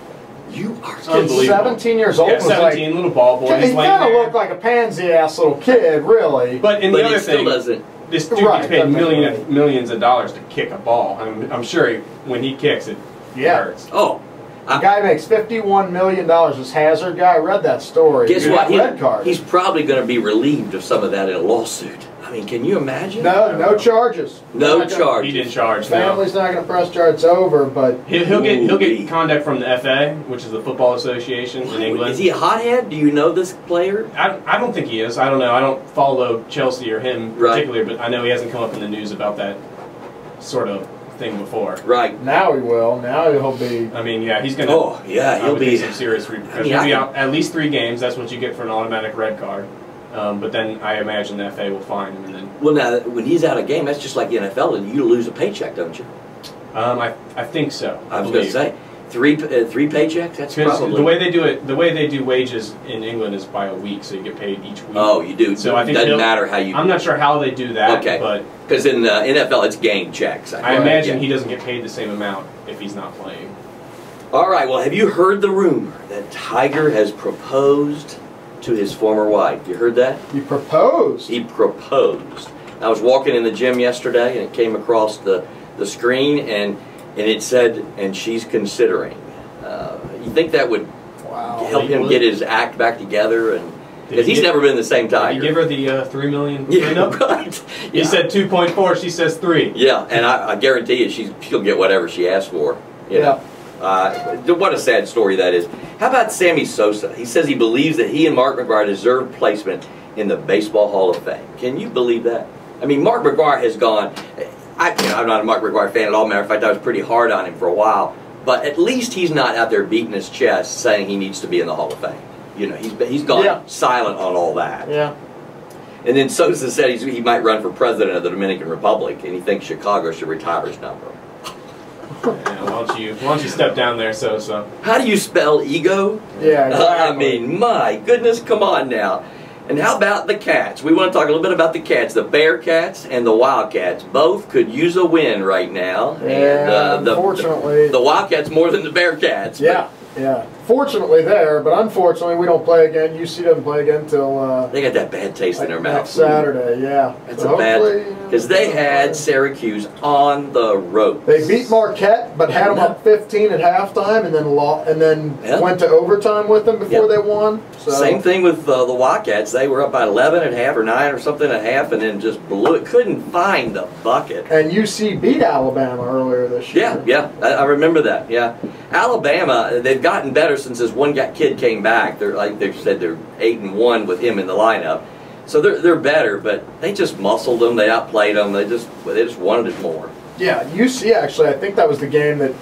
You are unbelievable. 17 years old. Yeah, 17, little ball boy. He kind of looked like a pansy-ass little kid, really. But the other thing, doesn't. This dude gets paid millions of dollars to kick a ball. I'm sure when he kicks it, hurts. Oh. The guy makes $51 million. This Hazard guy, I read that story. Guess what? Red card. He's probably going to be relieved of some of that in a lawsuit. I mean, can you imagine? No charges. No charges. He didn't charge. Family's not going to press charges over, but he'll get conduct from the FA, which is the Football Association in England. Is he a hothead? Do you know this player? I don't think he is. I don't know. I don't follow Chelsea or him particularly, but I know he hasn't come up in the news about that sort of thing before. Right. Now he will. Now he'll be. I mean, yeah, he's going to. Oh, yeah, he'll be some serious repercussions. He'll be out at least 3 games. That's what you get for an automatic red card. But then I imagine the FA will fine him. And then. Well, now when he's out of game, that's just like the NFL, and you lose a paycheck, don't you? I think so. I was going to say 3 paychecks. That's probably the way they do it. The way they do wages in England is by a week, so you get paid each week. Oh, you do. So I think it doesn't matter how you. I'm not sure how they do that. Okay. But because in the NFL it's game checks. I imagine he doesn't get paid the same amount if he's not playing. All right, well, have you heard the rumor that Tiger has proposed to his former wife? You heard that? You proposed? He proposed. I was walking in the gym yesterday, and it came across the screen, and it said, and she's considering. You think that would help him get his act back together? And because he's never been the same Tiger. Did you give her the $3 million Yeah, prenup? right. You said 2.4, she says 3. Yeah, and I guarantee you she'll get whatever she asks for. You know? What a sad story that is. How about Sammy Sosa? He says he believes that he and Mark McGwire deserve placement in the Baseball Hall of Fame. Can you believe that? I mean, Mark McGwire has gone. I'm not a Mark McGwire fan at all. Matter of fact, I was pretty hard on him for a while. But at least he's not out there beating his chest saying he needs to be in the Hall of Fame. You know, he's gone silent on all that. Yeah. And then Sosa said he might run for president of the Dominican Republic, and he thinks Chicago should retire his number. Yeah, why don't you step down there, Sosa? How do you spell ego? Yeah, exactly. I mean, my goodness, come on now. And how about the Cats? We want to talk a little bit about the Cats. The Bearcats and the Wildcats both could use a win right now. Yeah, and, unfortunately. The Wildcats more than the Bearcats. Yeah, yeah. Fortunately there, but unfortunately we don't play again. UC doesn't play again until they got that bad taste in their mouth. Next Saturday, yeah. That's a bad, because they had Syracuse on the road. They beat Marquette, but had them up 15 at halftime, and then went to overtime with them before they won. So. Same thing with the Wildcats. They were up by 11 at half or 9 or something at half, and then just blew it. Couldn't find the bucket. And UC beat Alabama earlier this year. Yeah, I remember that. Yeah, Alabama. They've gotten better since this one kid came back. They're like they've said they're 8-1 with him in the lineup. So they're better, but they just muscled them. They outplayed them. They just wanted it more. Yeah, UC actually. I think that was the game that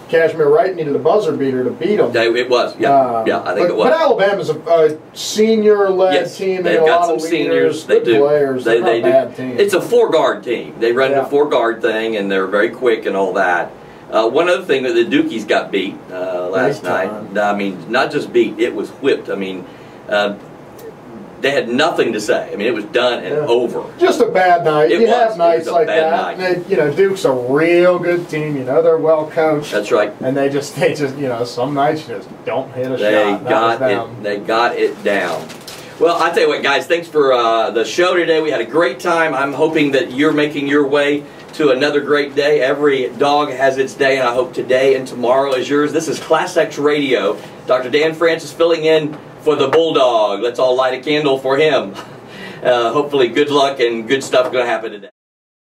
Kashmir Wright needed a buzzer beater to beat them. It was. Yeah, I think it was. But Alabama's a senior-led team. They've got some seniors. They do. Players. They're not a bad team. It's a 4-guard team. They run the 4-guard thing, and they're very quick and all that. One other thing, that the Dukies got beat last night. I mean, not just beat, it was whipped. I mean, they had nothing to say. I mean, it was done and over. Just a bad night. You have nights like that. Night. And Duke's a real good team. You know, they're well coached. That's right. And they just, some nights you just don't hit a shot. They got it down. Well, I tell you what, guys, thanks for the show today. We had a great time. I'm hoping that you're making your way to another great day. Every dog has its day, and I hope today and tomorrow is yours. This is ClassX Radio. Dr. Dan Francis filling in for the Bulldog. Let's all light a candle for him. Hopefully good luck and good stuff going to happen today.